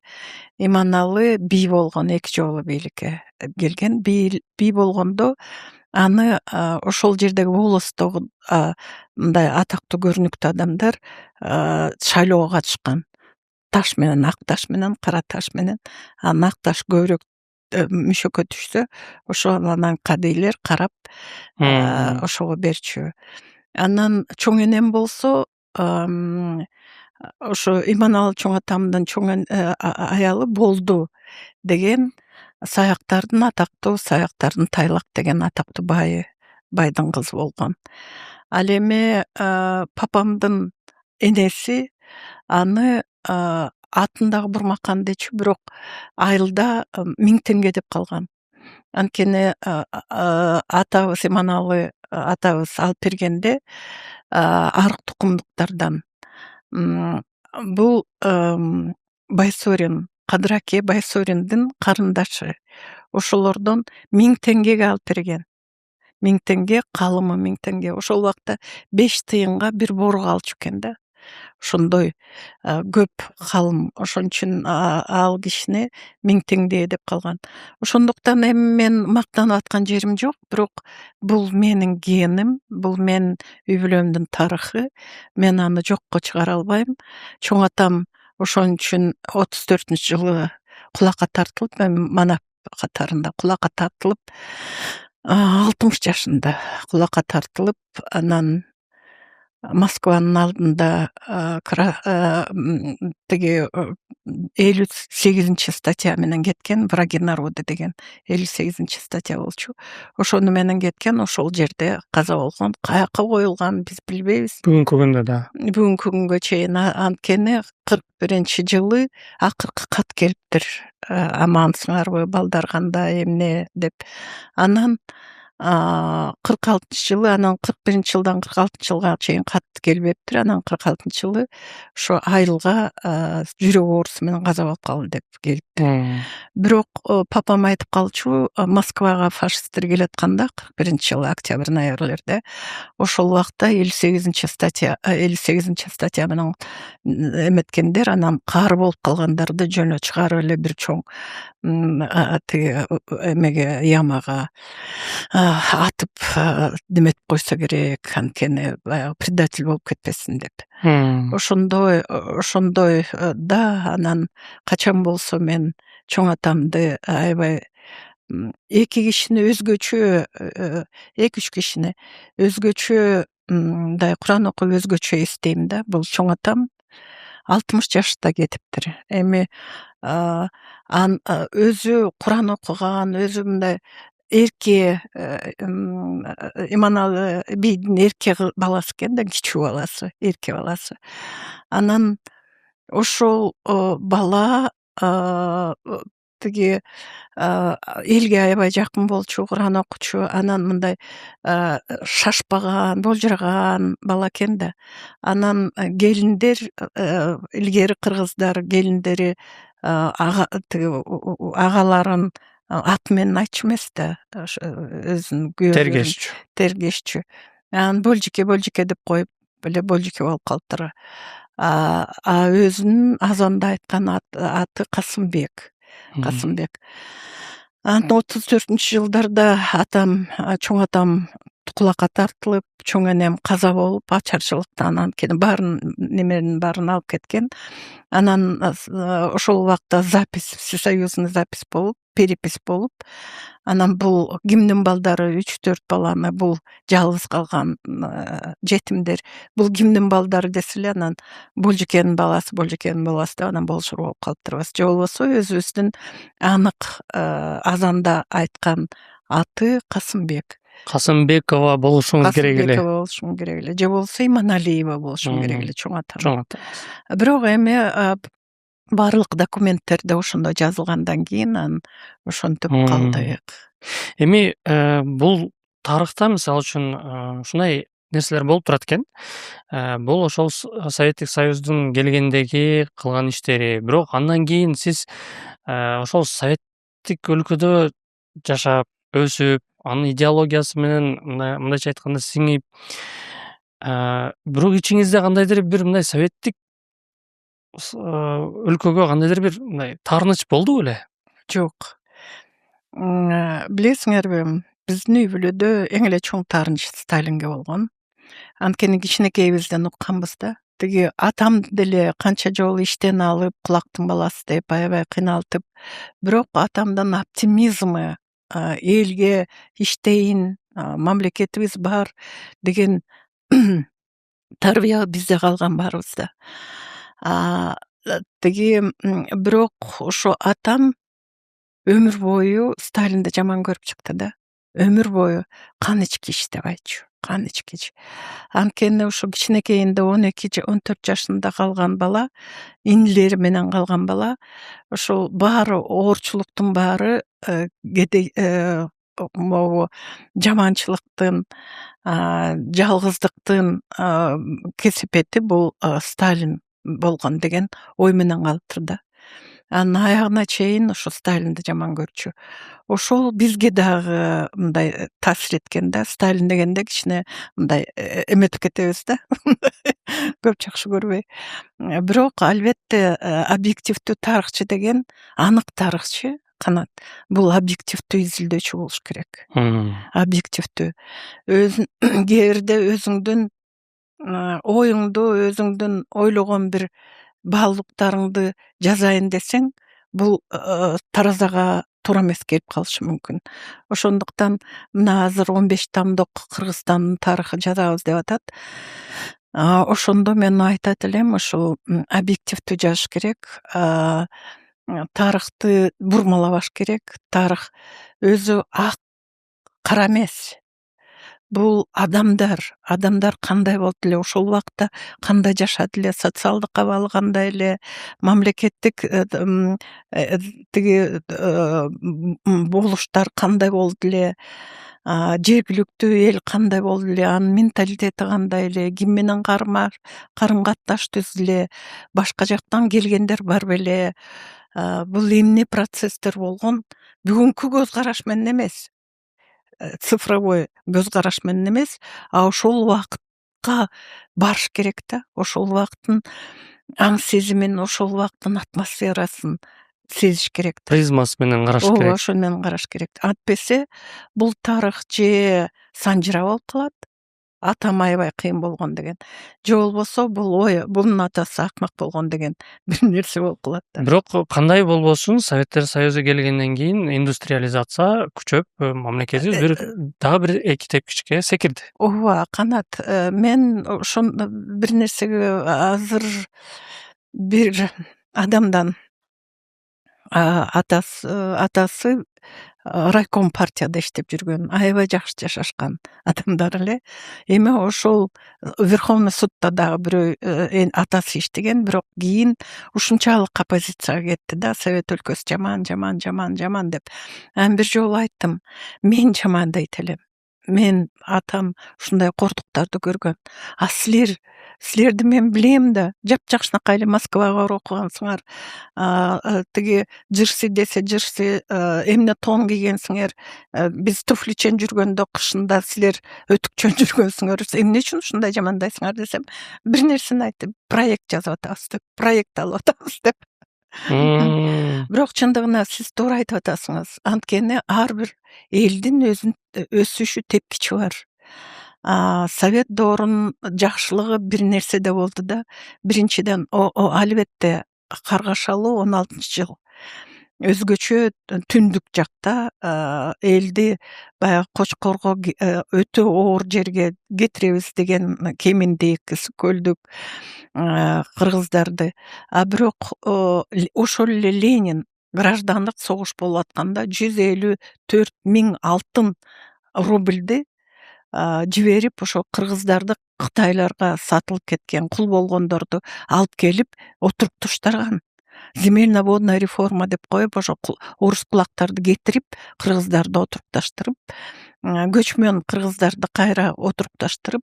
бий болгон, 2 жолу бийликке келген. Бий болгондо аны ошол жердеги волостогу мындай атактуу көрүнүктүү адамдар шайлоого катышкан. Таш менен, ак таш менен, кара таш менен. Ак таш көбүрөөк мүшөккө түшсө, ошонан кадыйлер карап ошого берчү. Анан чоң энем болсо ошо Иманалы чоң атамдын чоң аялы болду деген атактуу Саяктардын Тайлак деген атактуу байдын кызы болгон. Ал эми папамдын энеси аны атын дагы бурмакан дечи, бирок айылда 1000 теңге деп калган. Анткени атабыз Иманалы атабыз алып бергенде арык тукумдуктардан бул Байсорин, Кадыраке Байсориндин карындашы. Ошолордон 1000 теңгеге алып берген. 1000 теңге, калымы 1000 теңге. Ошол убакта 5 тыйынга бир борук алчу экен да. Ошондой көп калым. Ошон үчүн ал кишине 1000 теңге деп калган. Ошондуктан эми мен мактанып аткан жерим жок, бирок бул менин геним, бул менин үй бүлөмдүн тарыхы. Мен аны жокко чыгара албайм. Чоң атам ошон үчүн 34-жылы кулакка тартылып, манап катарында кулакка тартылып, 60 жашында кулакка тартылып, анан Москванын алдында тиги 58 статья менен кеткен, враги народа деген 58 статья болчу. Ошону менен кеткен, ошол жерде каза болгон. Каяка коюлган биз билбейбиз. Бүгүнкү күндө да. Бүгүнкү күнгө чейин анткени 41-жылы акыркы кат келиптир. Амансыңарбы, балдар кандай, эмне деп. Анан 46-жылы, анан 41-жылдан 46-жылга чейин кат келбептир. Анан 46-жылы ошо айылга жүрөк оорусу менен каза болуп калды деп келиптир. Бирок папам айтып калчу, Москвага фашисттер келатканда 41-жылы октябрь ноябрлерде ошол убакта 58 статья менен эметкендер, анан каар болуп калгандарды жөнө чыгарып эле бир чоң тиги эмеге, ямага атып неметип койсо керек, анткени баягы предатель болуп кетпесин деп. Ошондой да, анан качан болсо мен чоң атамды аябай эки кишини өзгөчө, 2-3 кишини өзгөчө, мындай Куран окуп өзгөчө эстейм да. Бул чоң атам 60 жашта кетиптир. Эми өзү Куран окуган, өзү мындай эрке, Иманалы бийдин эрке баласы экен да, кичүү баласы, эрке баласы. Анан ошол бала тиги элге аябай жакын болчу, Куран окучу, анан мындай шашпаган, болжорган бала экен да. Анан келиндер, илгери кыргыздар келиндери агаларын аты менен айтчу эмес да, өзүнүн күйөөлөрүн тергешчү. Анан Болжике деп коюп эле Болжике болуп калыптыр. Өзүнүн азанда айткан аты Касымбек. Анан 34-жылдарда чоң атам кулакка тартылып, чоң энем каза болуп, ачарчылыктан, анткени неменин баарын алып кеткен. Анан ошол убакта всесоюзный запись болуп, перепись болуп, анан бул кимдин балдары 3-4 баланы, бул жалгыз калган жетимдер, бул кимдин балдары десе эле, анан Болжикенин баласы деп анан болшор болуп калыптырбыз. Же болбосо өзүбүздүн анык азанда айткан аты Касымбекова болушуңуз керек эле. Же болбосо Иманалиева болушум керек эле, чоң атам. Бирок эми барлык документтерде ошондой жазылгандан кийин ошентип калдык. Эми бул тарыхта мисалы үчүн ушундай нерселер болуп турат экен. Бул ошол Советтик Союздун келгендеги кылган иштери. Бирок андан кийин сиз ошол советтик өлкөдө жашап, өсүп, анын идеологиясы менен мындайча айтканда сиңип, бирок ичиңизде кандайдыр бир мындай советтик өлкөгө кандайдыр бир мындай таарыныч болду беле? Жок. Билесиңерби, биздин үй бүлөдө эң эле чоң таарыныч Сталинге болгон. Анткени кичинекейибизден укканбыз да. Тиги атам деле канча жолу иштен алып, кулактын баласы деп аябай кыйналтып, бирок атамдын оптимизмы, элге иштейин, мамлекетибиз бар деген тарбия бизде калган баарыбызда. Тиги бирок ошо атам өмүр бою Сталинди жаман көрүп чыкты да. Өмүр бою кан ичкич деп айтчу. Кан ичкич. Анткени ошо кичинекейинде 12-14 жашында калган бала, инилери менен калган бала, ошол баары оорчулуктун баары могу жаманчылыктын, жалгыздыктын кесепети бул Сталин болгон деген ой менен калыптыр да. Анын аягына чейин ошо Сталинди жаман көрчү. Ошол бизге дагы мындай таасир эткен да. Сталин дегенде кичине мындай эметип кетебиз да. Көп жакшы көрбөй. Бирок албетте объективдүү тарыхчы деген анык тарыхчы Канат. Бул объективдүү изилдөөчү болуш керек. Объективдүү. Кээ бирде өзүңдүн оюңду, өзүңдүн ойлогон бир баалуулуктарыңды жазайын десең, бул таразага туура эмес келип калышы мүмкүн. Ошондуктан мына азыр 15 тамдык Кыргызстандын тарыхы жазабыз деп атат. Ошондо мен айтат элем, ошол объективдүү жазыш керек. Тарыхты бурмалабаш керек. Тарых өзү ак кара эмес. Бул адамдар кандай болду эле, ошол убакта кандай жашады эле, социалдык абалы кандай эле, мамлекеттик тиги болуштар кандай болду эле, жергиликтүү эл кандай болду эле, анын менталитети кандай эле, ким менен карым катнаш түздү эле, башка жактан келгендер бар беле, бул эмне процесстер болгон, бүгүнкү көз караш менен эмес, цифровой көз караш менен эмес, ошол убакытка барыш керек да. Ошол убакыттын аң сезимин, ошол убакыттын атмосферасын сезиш керек. Призмасы менен караш керек. Ошо менен караш керек. Антпесе бул тарых же санжыра болуп калат. Атам аябай кыйын болгон деген. Же болбосо бунун атасы акмак болгон деген бир нерсе болуп калат да. Бирок кандай болбосун Советтер Союзу келгенден кийин индустриализация күчөп, мамлекетибиз дагы бир эки тепкичке секирди. Ооба, Канат, мен ошон бир нерсеге азыр бир адамдан атасы райком партияда иштеп жүргөн, аябай жакшы жашашкан адамдар эле. Эми ошол Верховный судта дагы бирөө атасы иштеген, бирок кийин ушунчалык оппозицияга кетти да, Совет өлкөсү жаман деп. Бир жолу айттым, мен жамандайт элем. Мен атам ушундай кордуктарды көргөн. Силерди мен билем да, жапжакшынакай эле Москвага барып окугансыңар. Тиги жырсы десе жырсы, эмне тон кийгенсиңер, биз туфличен жүргөндө кышында силер өтүкчөн жүргөнсүңөр. Эмне үчүн ушундай жамандайсыңар десем, бир нерсени айтты. Проект жазып атабыз деп, проект алып атабыз деп. Бирок чындыгында сиз туура айтып атасыңыз. Анткени ар бир элдин өзүнүн өсүшү тепкичи бар. Совет доорунун жакшылыгы бир нерседе болду да. Биринчиден, албетте Каргашалуу 16-жыл өзгөчө түндүк жакта элди баягы Кочкорго өтө оор жерге кетиребиз деген кеминдик, көлдүк кыргыздарды. Бирок ошол эле Ленин граждандык согуш болуп атканда 154 000 алтын рубльди жиберип, ошо кыргыздарды Кытайларга сатылып кеткен кул болгондорду алып келип отуруптуштарган. Земельно-водная реформа деп коюп, ошо орус кулактарды кетирип, кыргыздарды отурупташтырып, көчмөн кыргыздарды кайра отурупташтырып,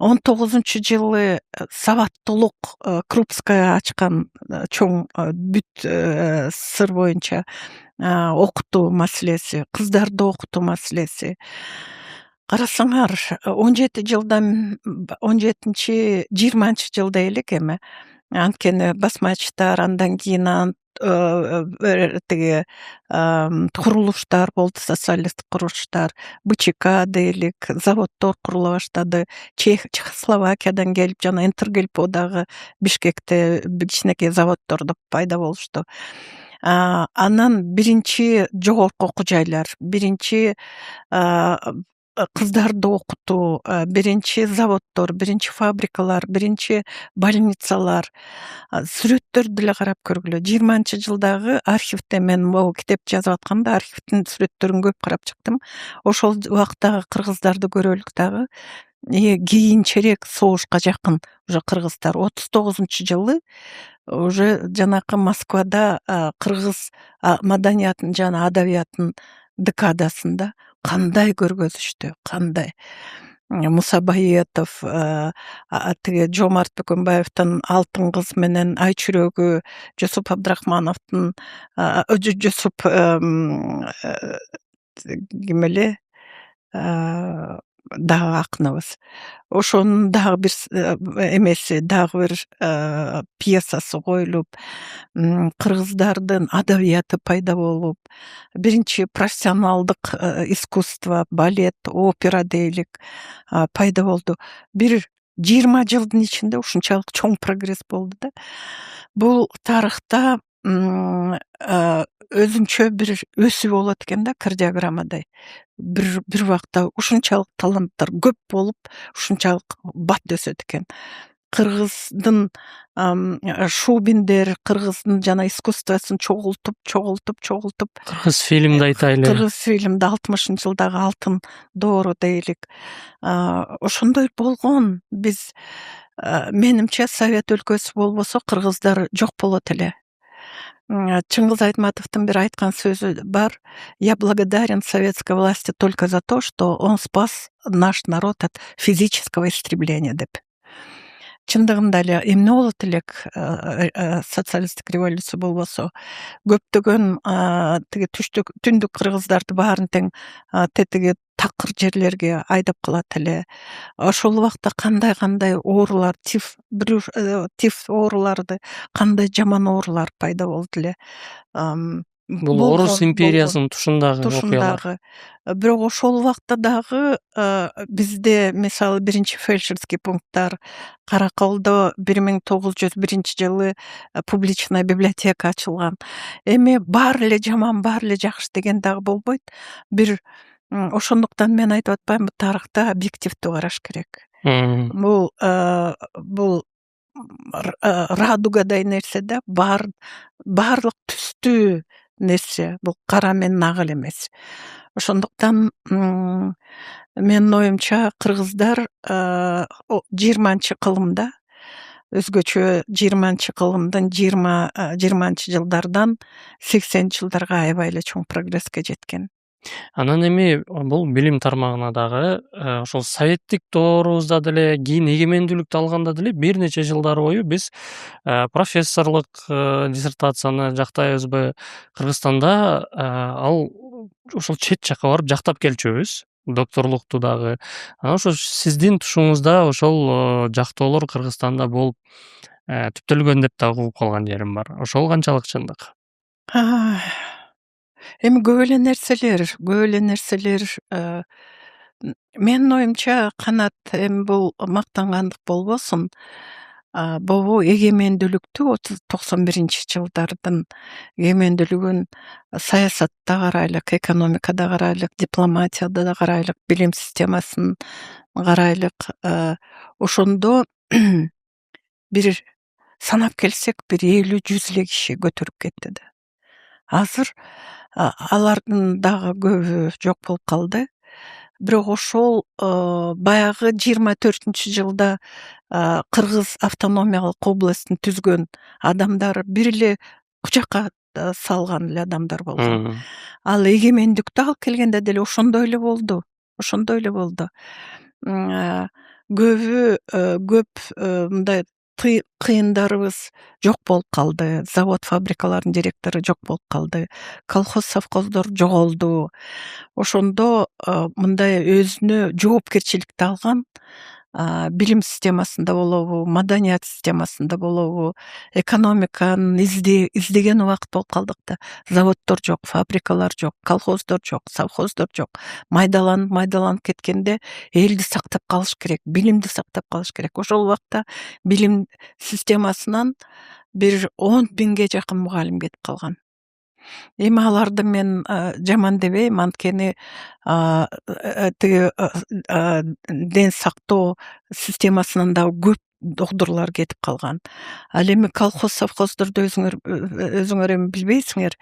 19-жылы сабаттуулук Крупская ачкан чоң бүт сыр боюнча окутуу маселеси, кыздарды окутуу маселеси. Карасаңар, 17-20 жылда элек эми. Анткени басмачтар, андан кийин тиги курулуштар болду, социалисттик курулуштар, БЧК дейлик, заводдор курула баштады. Чехословакиядан келип, жана Интергельподагы Бишкекте кичинекей заводдорду пайда болушту. Анан биринчи жогорку окуу жайлар, биринчи кыздарды окутуу, биринчи заводдор, биринчи фабрикалар, биринчи больницалар, сүрөттөрдү деле карап көргүлө. 20-жылдагы архивде мен могу китеп жазып атканда архивдин сүрөттөрүн көп карап чыктым. Ошол убактагы кыргыздарды көрөлүк дагы. Кийинчерээк согушка жакын уже кыргыздар 39-жылы уже жанакы Москвада кыргыз маданиятын жана адабиятын декадасында кандай көргөзүштү, кандай. Муса Баетов, тиги Жомарт Бөкөнбаевдин Алтын кыз менен Ай чүрөгү, Жусуп Абдрахмановдун Жусуп ким эле дагы акыныбыз. Ошонун дагы бир эмеси, дагы бир пьесасы коюлуп, кыргыздардын адабияты пайда болуп, биринчи профессионалдык искусство, балет, опера дейлик пайда болду. Бир 20 жылдын ичинде ушунчалык чоң прогресс болду да. Бул тарыхта өзүнчө бир өсүү болот экен да, кардиограммадай. Бир убакта ушунчалык таланттар көп болуп, ушунчалык бат өсөт экен. Кыргыздын Шубиндер, кыргыздын жана искусствосын чогултуп. Кыргыз фильмди айтайлы. Кыргыз фильмди 60-жылдагы алтын доору дейлик. Ошондой болгон. Биз менимче Совет өлкөсү болбосо кыргыздар жок болот эле. Чыңгыз Айтматовдун бир айткан сөзү бар: "Я благодарен советской власти только за то, что он спас наш народ от физического истребления" деп. Чындыгында эле эмне болот элек социалисттик революция болбосо? Көптөгөн тиги түндүк кыргыздарды баарын тең тетиги такыр жерлерге айдап калат эле. Ошол убакта кандай оорулар, тиф ооруларды, кандай жаман оорулар пайда болду эле. Бул Орус империясынын тушундагы. Бирок ошол убакта дагы бизде мисалы биринчи фельдшерский пункттар, Караколдо 1901-жылы публичная библиотека ачылган. Эми баары эле жаман, баары эле жакшы деген дагы болбойт. Бир ошондуктан мен айтып атпаймынбы, тарыхта объективдүү караш керек. Бул радугадай нерсе да, баарлык түстүү нерсе. Бул кара менен ак эле эмес. Ошондуктан менин оюмча кыргыздар 20-кылымда өзгөчө 20-кылымдын 20-жылдардан 80-жылдарга аябай эле чоң прогресске жеткен. Анан эми бул билим тармагына дагы ошол советтик доорубузда деле, кийин эгемендүүлүктү алганда деле бир нече жылдар бою биз профессорлук диссертацияны жактайбызбы? Кыргызстанда ал ошол чет жакка барып жактап келчүбүз, докторлукту дагы. Анан ошо сиздин тушуңузда ошол жактоолор Кыргызстанда болуп түптөлгөн деп дагы угуп калган жерим бар. Ошол канчалык чындык? Эми көп эле нерселер менин оюмча канат, эми бул мактангандык болбосун. Бул эгемендүүлүктү 91-жылдардын эгемендүүлүгүн саясатта карайлык, экономикада карайлык, дипломатияда да карайлык, билим системасын карайлык. Ошондо бир санап келсек, бир 50-100 эле киши көтөрүп кетти да. Азыр алардын дагы көбү жок болуп калды. Бирок ошол баягы 24-жылда Кыргыз автономиялык областын түзгөн адамдар бир эле кучакка салган эле адамдар болгон. Ал эгемендүүлүктү алып келгенде деле ошондой эле болду. Көп мындай кыйындарыбыз жок болуп калды. Завод, фабрикалардын директору жок болуп калды. Колхоз, совхоздор жоголду. Ошондо мындай өзүнө жоопкерчиликти алган билим системасында болобу, маданият системасында болобу, экономиканы издеген убакыт болуп калдык да. Заводдор жок, фабрикалар жок, колхоздор жок, совхоздор жок. Майдаланып кеткенде элди сактап калыш керек, билимди сактап калыш керек. Ошол убакта билим системасынан бир 10 000ге жакын мугалим кетип калган. Эми аларды мен жаман дебейм, анткени тиги ден сактоо системасынан дагы көп докторлор кетип калган. Ал эми колхоз совхоздордо өзүңөр эми билбейсиңер,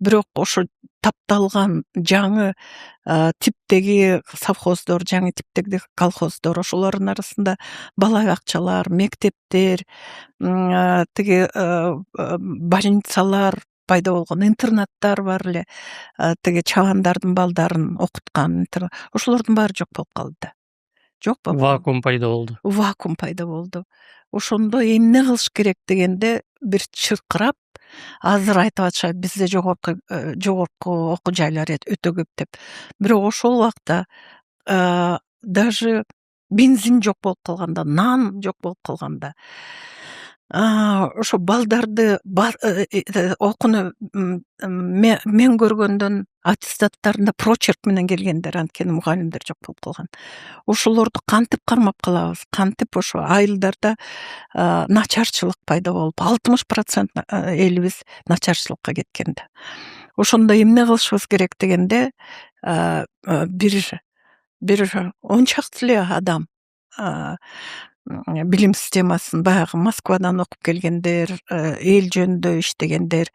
бирок ошо тапталган жаңы типтеги совхоздор, жаңы типтеги колхоздор, ошолордун арасында бала бакчалар, мектептер, тиги больницалар пайда болгон, интернаттар бар эле, тиги чабандардын балдарын окуткан, ошолордун баары жок болуп калды. Жок болуп калды. Вакуум пайда болду. Вакуум пайда болду. Ошондо эмне кылыш керек дегенде бир чыркырап, азыр айтып атышат бизде жогорку окуу жайлар өтө көп деп. Бирок ошол убакта даже бензин жок болуп калганда, нан жок болуп калганда, ошо балдарды окууну мен көргөндөн аттестаттарында прочерк менен келгендер, анткени мугалимдер жок болуп калган. Ошолорду кантип кармап калабыз? Кантип ошо айылдарда начарчылык пайда болуп, 60% элибиз начарчылыкка кеткен да. Ошондо эмне кылышыбыз керек дегенде, бир 10 чакты эле адам билим системасын баягы Москвадан окуп келгендер, эл жөнүндө иштегендер,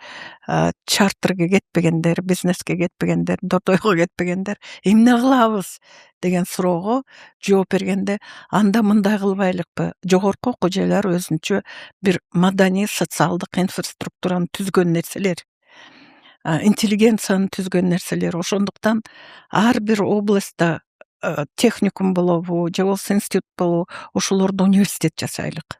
чартерге кетпегендер, бизнеске кетпегендер, додойго кетпегендер эмне кылабыз деген суроого жооп бергенде, анда мындай кылбайлыкпы? Жогорку окуу жайлар өзүнчө бир маданий социалдык инфраструктураны түзгөн нерселер, интеллигенцияны түзгөн нерселер. Ошондуктан ар бир областта техникум болобу же болбосо институт болобу, ошолордо университет жасайлык.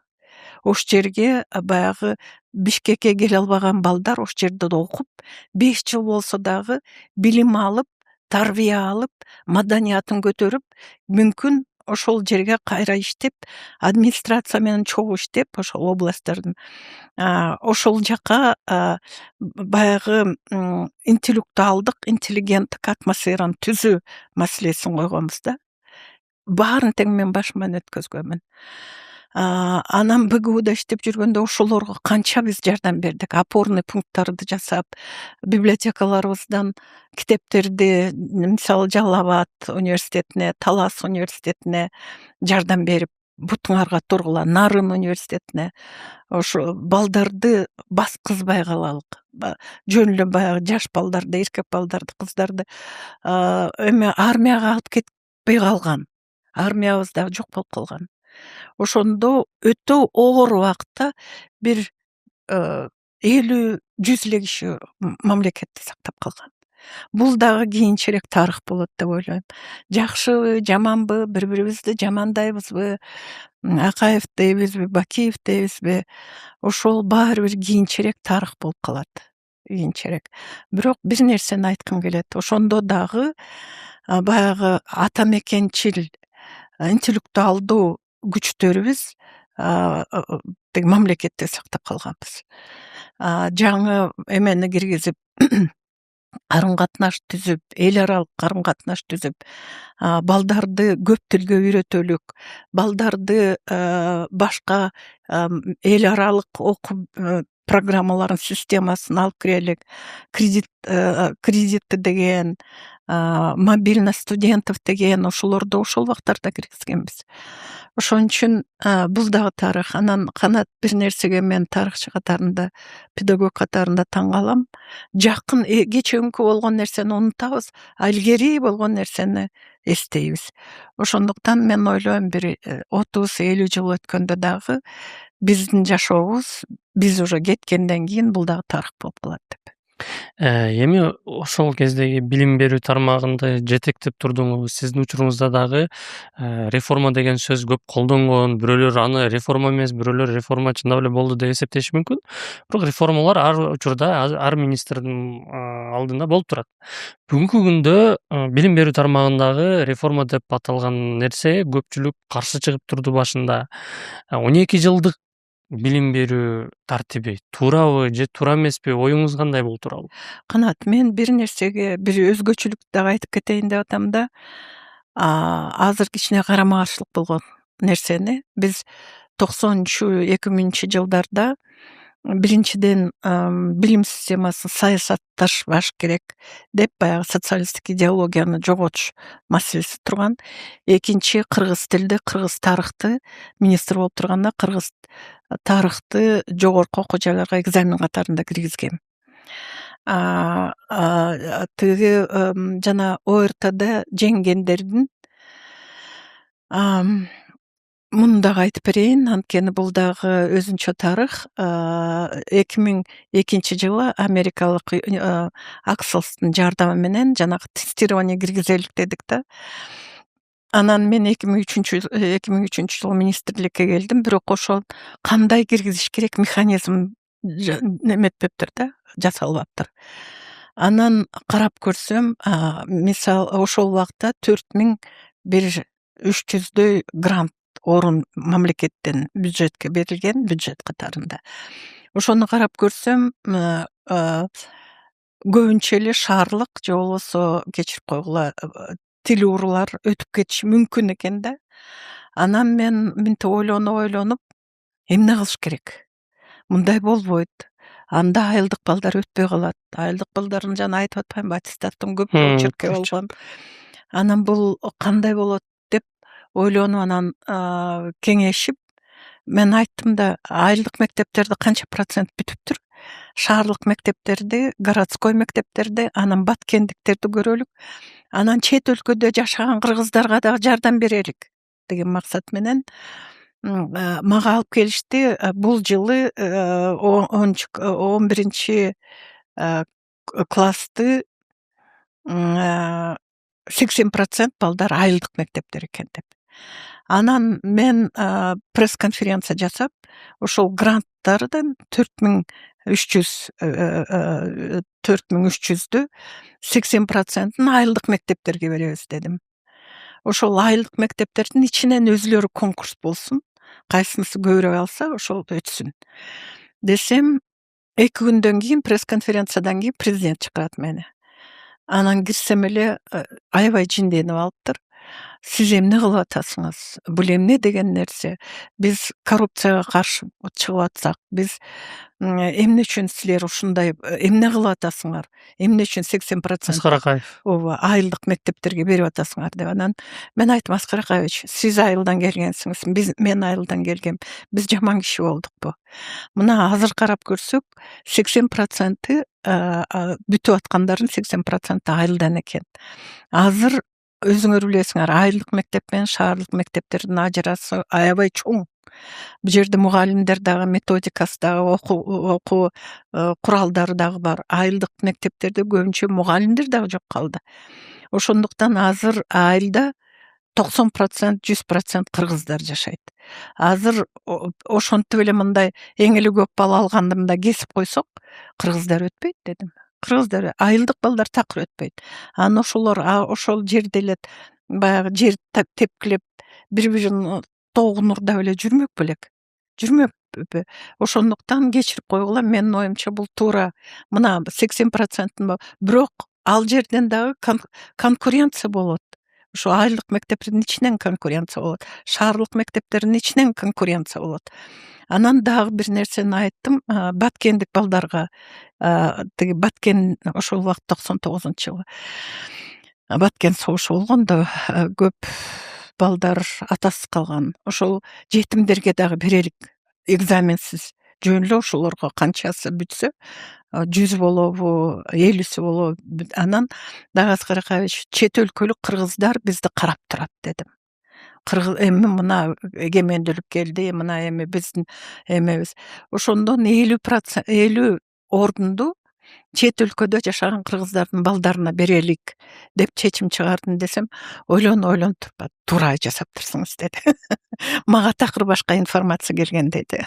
Ош жерге баягы Бишкекке келе албаган балдар ош жерде окуп, 5 жыл болсо дагы билим алып, тарбия алып, маданиятын көтөрүп, мүмкүн ошол жерге кайра иштеп, администрация менен чогуу иштеп, ошол областтардын ошол жака баягы интеллектуалдык, интеллигенттик атмосфераны түзүү маселесин койгонбуз да. Баарын тең мен башыман өткөзгөнмүн. Анан БГУда иштеп жүргөндө ошолорго канча биз жардам бердик. Опорный пункттарды жасап, библиотекаларыбыздан китептерди, мисалы Жалал Абад университетине, Талас университетине жардам берип, бутуңарга тургула, Нарын университетине ошо балдарды баскызбай калалык. Жөн эле баягы жаш балдарды, эркек балдарды, кыздарды эми армияга алып кетпей калган. Армиябыз дагы жок болуп калган. Ошондо өтө оор убакта бир 50-100 эле киши мамлекетти сактап калган. Бул дагы кийинчерээк тарых болот деп ойлойм. Жакшыбы, жаманбы, бири-бирибизди жамандайбызбы, Акаев дейбизби, Бакиев дейбизби, ошол баары бир кийинчерээк тарых болуп калат. Кийинчерээк. Бирок бир нерсени айткым келет. Ошондо дагы баягы ата мекенчил, интеллектуалдуу күчтөрүбүз тиги мамлекетти сактап калганбыз. Жаңы эмени киргизип, карым катнаш түзүп, эл аралык карым катнаш түзүп, балдарды көп тилге үйрөтөлүк, балдарды башка эл аралык окуу программаларын системасын алып кирелик, кредитти деген, мобильность студентов деген ошолорду ошол убактарда киргизгенбиз. Ошон үчүн бул дагы тарых. Анан канат бир нерсеге мен тарыхчы катарында, педагог катарында таң калам. Жакын кечээкү болгон нерсени унутабыз, а илгери болгон нерсени эстейбиз. Ошондуктан мен ойлойм, бир 30-50 жыл өткөндө дагы биздин жашообуз, биз уже кеткенден кийин бул дагы тарых болуп калат деп. Эми ошол кездеги билим берүү тармагында жетектеп турдуңуз. Сиздин учуруңузда дагы реформа деген сөз көп колдонгон, бирөөлөр аны реформа эмес, бирөөлөр реформа чындап эле болду деп эсептеши мүмкүн. Бирок реформалар ар учурда, ар министрдин алдында болуп турат. Бүгүнкү күндө билим берүү тармагындагы реформа деп аталган нерсе көпчүлүк каршы чыгып турду башында. 12 жылдык билим берүү тартиби туурабы же туура эмеспи? Оюңуз кандай бул тууралуу? Канат, мен бир нерсеге бир өзгөчөлүк дагы айтып кетейин деп атам да. Азыр кичине карама каршылык болгон нерсени биз 90-2000 жылдарда биринчиден билим системасын саясатташпаш керек деп баягы социалисттик идеологияны жоготуш маселеси турган. Экинчи, кыргыз тилди, кыргыз тарыхты министр болуп турганда кыргыз тарыхты жогорку окуу жайларга экзамен катарында киргизгем. Тиги жана ОРТда жеңгендердин муну дагы айтып берейин, анткени бул дагы өзүнчө тарых. 2002 жылы америкалык Акселстын жардамы менен жанагы тестирование киргизелик дедик да. Анан мен 2003 жылы министрликке келдим, бирок ошол кандай киргизиш керек механизм неметпептир да, жасалбаптыр. Анан карап көрсөм, мисалы ошол убакта 4300 грант орун мамлекеттен бюджетке берилген, бюджет катарында. Ошону карап көрсөм, көбүнчө эле шаарлык же болбосо кечирип койгула тил уруулар өтүп кетиши мүмкүн экен да. Анан мен мынтип ойлонуп, эмне кылыш керек? Мындай болбойт. Анда айылдык балдар өтпөй калат. Айылдык балдарын жана айтып атпайм, аттестаттын көп жолу чиркеп алган. Анан бул кандай болот деп ойлонуп, анан кеңешип, мен айттым да, айылдык мектептерди канча процент бүтүптүр? Шаарлык мектептерди, городской мектептерди, анан баткендиктерди көрөлүк. Анан чет өлкөдө жашаган кыргыздарга дагы жардам берелик деген максат менен мага алып келишти. Бул жылы 11 классты 80% балдар айылдык мектептер экен деп. Анан мен пресс-конференция жасап, ошол гранттардан 4300'дү 80%ын айылдык мектептерге беребиз дедим. Ошол айылдык мектептердин ичинен өзүлөрү конкурс болсун, кайсынысы көбүрөөк алса ошол өтсүн десем, 2 күндөн кийин пресс-конференциядан кийин президент чакырат мени. Анан кирсем эле аябай жинденип алыптыр. Сиз эмне кылып атасыңыз? Бул эмне деген нерсе? Биз коррупцияга каршы чыгып атсак, биз эмне үчүн силер ушундай эмне кылып атасыңар? Эмне үчүн 80% Аскар Акаев. ооба айылдык мектептерге берип атасыңар деп. Анан мен айттым, Аскар Акаевич, сиз айылдан келгенсиңиз, мен айылдан келгем. Биз жаман киши болдукпу? Мына азыр карап көрсөк, 80% бүтүп аткандардын 80% айылдан экен. Азыр өзүңөр билесиңер, айылдык мектеп менен шаарлык мектептердин ажырасы аябай чоң. Бул жерде мугалимдер дагы, методикасы дагы, окуу куралдары дагы бар. Айылдык мектептерде көбүнчө мугалимдер дагы жок калды. Ошондуктан азыр айылда 90%, 100% кыргыздар жашайт. Азыр ошентип эле мындай эң эле көп бала алгандымда кесип койсок, кыргыздар өтпөйт дедим. Кыргыздар, айылдык балдар такыр өтпөйт. Анан ошол жерде эле баягы жер тепкилеп, бири-бирин тогунурдап эле жүрмөк белек. Жүрмөкпү? Ошондуктан кечирип койгула, менин оюмча бул туура. Мына 80%, бирок ал жерден дагы конкуренция болот. Ошо айылдык мектептердин ичинен конкуренция болот. Шаарлык мектептердин ичинен конкуренция болот. Анан дагы бир нерсени айттым, баткендик балдарга, тиги Баткен ошол убакыт 99-жылы Баткен согушу болгондо көп балдар атасыз калган. Ошол жетимдерге дагы берелик, экзаменсиз жөн эле ошолорго канчасы бүтсө, 100 болобу, 50 болобу. Анан дагы Аскар Акаевич, чет өлкөлүк кыргыздар бизди карап турат дедим. Эми мына эгемендүүлүк келди, мына эми биздин эмебиз. Ошондон 50 орунду чет өлкөдө жашаган кыргыздардын балдарына берелик деп чечим чыгардым десем, ойлонуп туруп, туура жасаптырсыңыз деди. Мага такыр башка информация келген деди.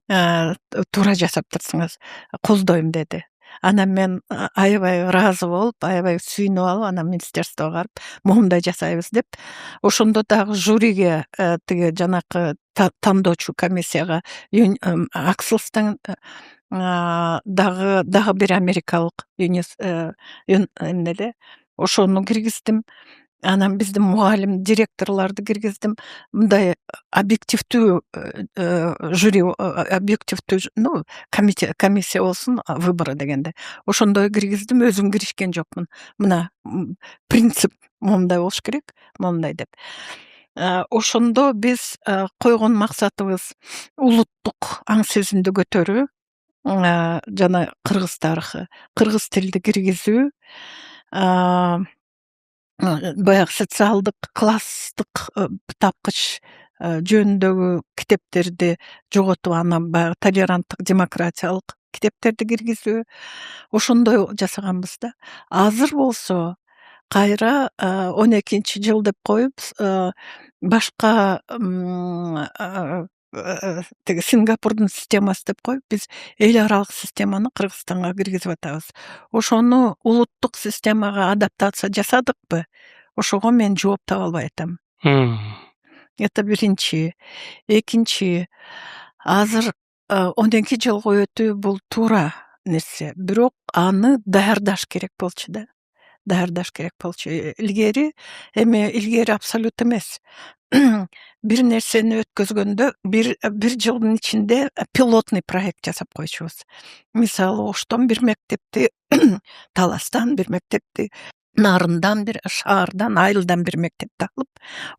Туура жасаптырсыңыз, колдойм деди. Анан мен аябай ыраазы болуп, аябай сүйүнүп алып, анан министерствого барып, моундай жасайбыз деп, ошондо дагы жюриге, тиги жанакы тандоочу комиссияга Акселстан дагы бир америкалык эмнеде ошону киргиздим. Анан биздин мугалим директорларды киргиздим. Мындай объективдүү жюри, объективдүү комиссия болсун выборы дегенде. Ошондой киргиздим, өзүм киришкен жокмун. Мына принцип момундай болуш керек, момундай деп. Ошондо биз койгон максатыбыз улуттук аң сезимди көтөрүү, жана кыргыз тарыхы, кыргыз тилди киргизүү, баягы социалдык, класстык тапкыч жөнүндөгү китептерди жоготуп, анан баягы толеранттык, демократиялык китептерди киргизүү. Ошондой жасаганбыз да. Азыр болсо кайра 12-жыл деп коюп, башка тиги Сингапурдун системасы деп коюп, биз эл аралык системаны Кыргызстанга киргизип атабыз. Ошону улуттук системага адаптация жасадыкпы? Ошого мен жооп таба албай атам. Это биринчи. Экинчи, азыр 12 жылга өтүү бул туура нерсе. Бирок аны даярдаш керек болчу да. Даярдаш керек болчу. Илгери абсолют эмес. Бир нерсени өткөзгөндө бир жылдын ичинде пилотный проект жасап койчубуз. Мисалы, Оштон бир мектепти, Таластан бир мектепти, Нарындан бир, Шаардан, Айылдан бир мектепти алып,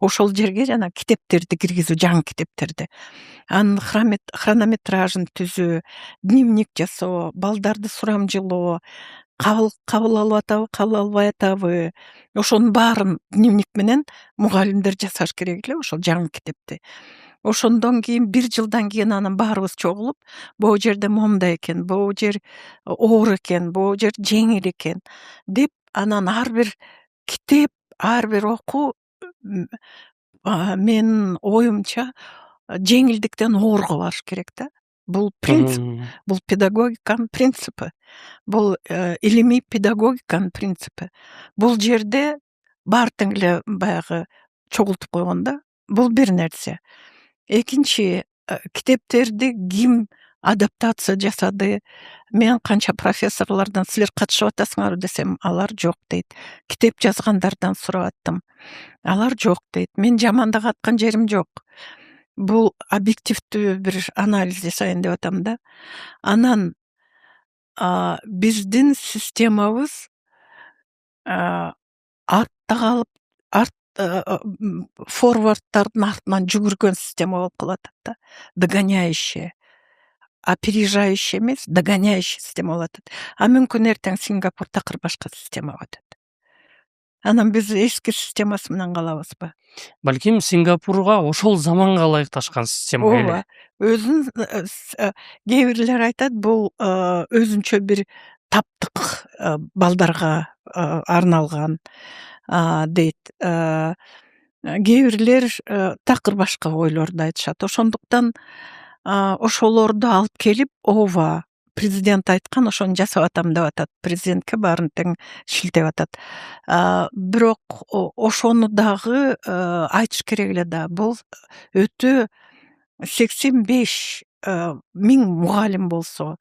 ошол жерге жана китептерди киргизүү, жаңы китептерди. Анын хронометражын түзүү, дневник жасоо, балдарды сурамжылоо, кабыл алып атабы, кабыл албай атабы, ошонун баарын дневник менен мугалимдер жасаш керек эле, ошол жаңы китепти. Ошондон кийин бир жылдан кийин анан баарыбыз чогулуп, бул жерде момундай экен, бул жер оор экен, бул жер жеңил экен деп, анан ар бир китеп, ар бир окуу менин оюмча жеңилдиктен оорго барыш керек да. Бул принцип, бул педагогиканын принципи, бул илимий педагогиканын принципи. Бул жерде баары тең эле баягы чогултуп койгон да. Бул бир нерсе. Экинчи, китептерди ким адаптация жасады? Мен канча профессорлордон силер катышып атасыңарбы десем, алар жок дейт. Китеп жазгандардан сурап аттым. Алар жок дейт. Мен жамандап аткан жерим жок. Бул объективдүү бир анализ жасайын деп атам да. Анан биздин системабыз артта калып, форвардтардын артынан жүгүргөн система болуп калат да. Догоняющая. Опережающий эмес, догоняющий система болуп атат. Мүмкүн эртең Сингапур такыр башка системага өтөт. Анан биз эски системасы менен калабызбы? Балким Сингапурга ошол заманга ылайыкташкан система эле. Ооба. Өзүн кээ бирлер айтат, бул өзүнчө бир таптык балдарга арналган дейт. Кээ бирлер такыр башка ойлорду айтышат. Ошондуктан ошолорду алып келип, ооба, президент айткан, ошону жасап атам деп атат. Президентке баарын тең шилтеп атат. Бирок ошону дагы айтыш керек эле да. Бул өтө 85 миң мугалим болсо,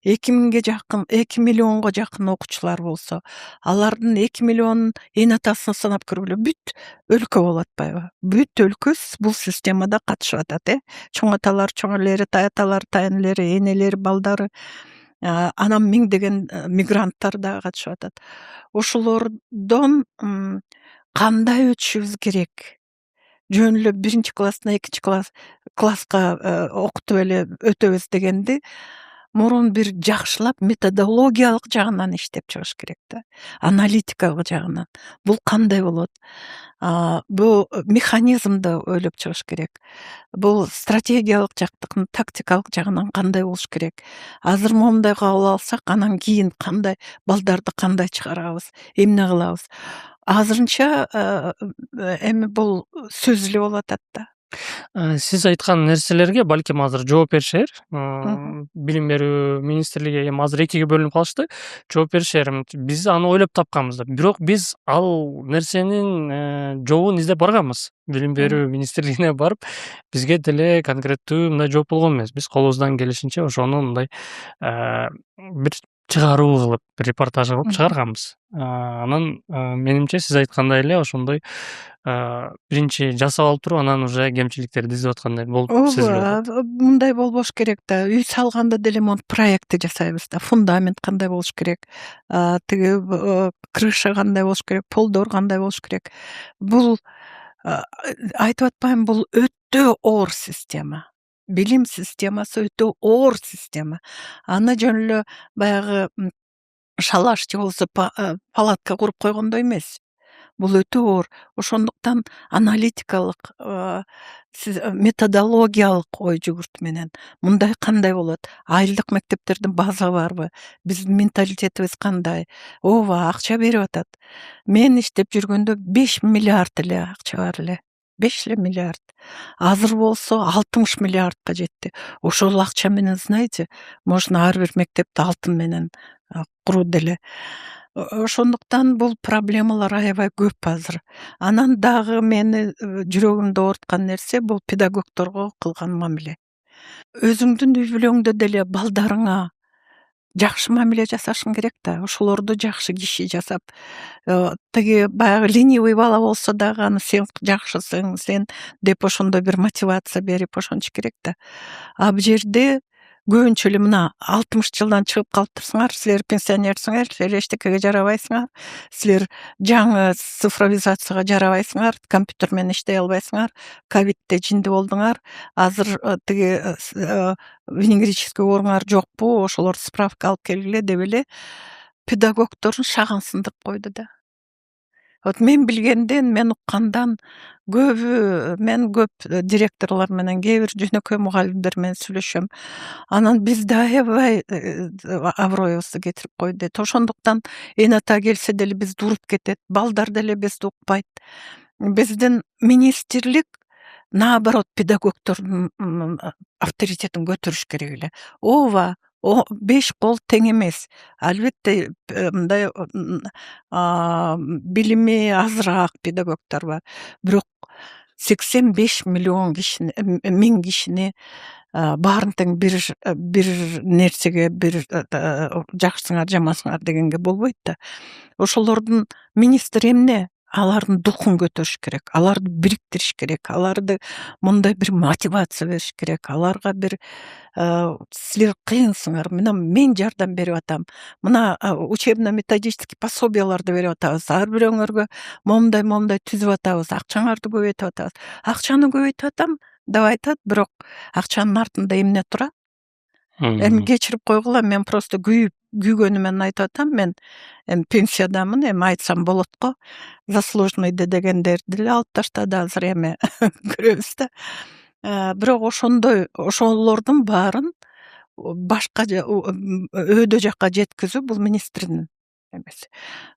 2000 миллионго жакын окуучулар болсо, алардын 2 миллионун эне атасын санап көргүлө, бүт өлкө болуп атпайбы? Бүт өлкө бул системада катышып атат, чоң аталар, чоң элери, таяталар, таянелери, энелери, балдары, анан миңдеген мигранттар да катышып атат. Ошолордон кандай өтүшүбүз керек? Жөн эле 1-класстан 2-класска окутуп эле өтөбүз дегенди мурун бир жакшылап методологиялык жагынан иштеп чыгыш керек да. Аналитикалык жагынан. Бул кандай болот? Бул механизмди ойлоп чыгыш керек. Бул стратегиялык жактыкын, тактикалык жагынан кандай болуш керек? Азыр момундай кабыл алсак, анан кийин кандай балдарды кандай чыгарабыз, эмне кылабыз? Азырынча эми бул сөз эле болуп атат да. Сиз айткан нерселерге балким азыр жооп беришер. Билим берүү министрлиги эми азыр экиге бөлүнүп калышты. Жооп беришер. Биз аны ойлоп тапканбыз да. Бирок биз ал нерсенин жообун издеп барганбыз. Билим берүү министрлигине барып, бизге деле конкреттүү мындай жооп болгон эмес. Биз колубуздан келишинче ошону мындай бир чыгаруу кылып репортаж кылып чыгарганбыз. Анан менимче сиз айткандай эле ошондой биринчи жасап алып туруп анан уже кемчиликтерди издеп аткандай болуп сезилип атат. Мындай болбош керек да. Үй салганда деле монт проектти жасайбыз да. Фундамент кандай болуш керек, тиги крыша кандай болуш керек, полдор кандай болуш керек. Бул айтып атпайм, бул өтө оор система. Билим системасы өтө оор система. Аны жөн эле баягы шалаш же болбосо палатка куруп койгондой эмес. Бул өтө оор. Ошондуктан аналитикалык, методологиялык ой жүгүрт менен мындай кандай болот? Айылдык мектептердин база барбы? Биздин менталитетибиз кандай? Ооба, акча берип атат. Мен иштеп жүргөндө 5 миллиард эле акча бар эле. 5 эле миллиард. Азыр болсо 60 миллиардка жетти. Ошол акча менен, знаете, можно ар бир мектепти алтын менен куруу деле. Ошондуктан бул проблемалар аябай көп азыр. Анан дагы мени жүрөгүмдү ооруткан нерсе бул педагогдорго кылган мамиле. Өзүңдүн үй бүлөңдө деле балдарыңа жакшы мамиле жасашың керек да. Ошолорду жакшы киши жасап, тиги баягы ленивый бала болсо дагы аны сен жакшысың, сен деп ошондой бир мотивация берип ошончу керек да. А бул жерде көбүнчө эле мына 60 жылдан чыгып калыптырсыңар, силер пенсионерсиңер, силер эчтекеге жарабайсыңар, силер жаңы цифровизацияга жарабайсыңар, компьютер менен иштей албайсыңар, ковидте жинди болдуңар, азыр тиги венгрический ооруңар жокпу, ошолорду справка алып келгиле деп эле педагогдорун шаган сындырып койду да. Вот мен билгенден, мен уккандан мен көп директорлор менен, кээ бир жөнөкөй мугалимдер менен сүйлөшөм. Анан бизди аябай аброюбузду кетирип койду дейт. Ошондуктан эн ата келсе деле бизди уруп кетет, балдар деле бизди укпайт. Биздин министрлик наоборот педагогдордун авторитетин көтөрүш керек эле. Ооба, 5 кол тең эмес. Албетте мындай билими азыраак педагогдор бар. Бирок 85 миң кишини баарын тең бир нерсеге, бир жакшысыңар, жамансыңар дегенге болбойт да. Ошолордун министри эмне? Алардын духун көтөрүш керек, аларды бириктириш керек, аларды мындай бир мотивация бериш керек, аларга бир силер кыйынсыңар, мына мен жардам берип атам, мына учебно-методический пособияларды берип атабыз, ар бирөөңөргө момундай түзүп атабыз, акчаңарды көбөйтүп атабыз. Акчаны көбөйтүп атам деп айтат, бирок акчанын артында эмне турат? Эми кечирип койгула, мен просто күйгөнү менен айтып атам, мен эми пенсиядамын, эми айтсам болот го. Заслуженный дегендерди деле алып таштады азыр эми көрөбүз да. Бирок ошолордун баарын башка өйдө жакка жеткизүү бул министрдин эмеси.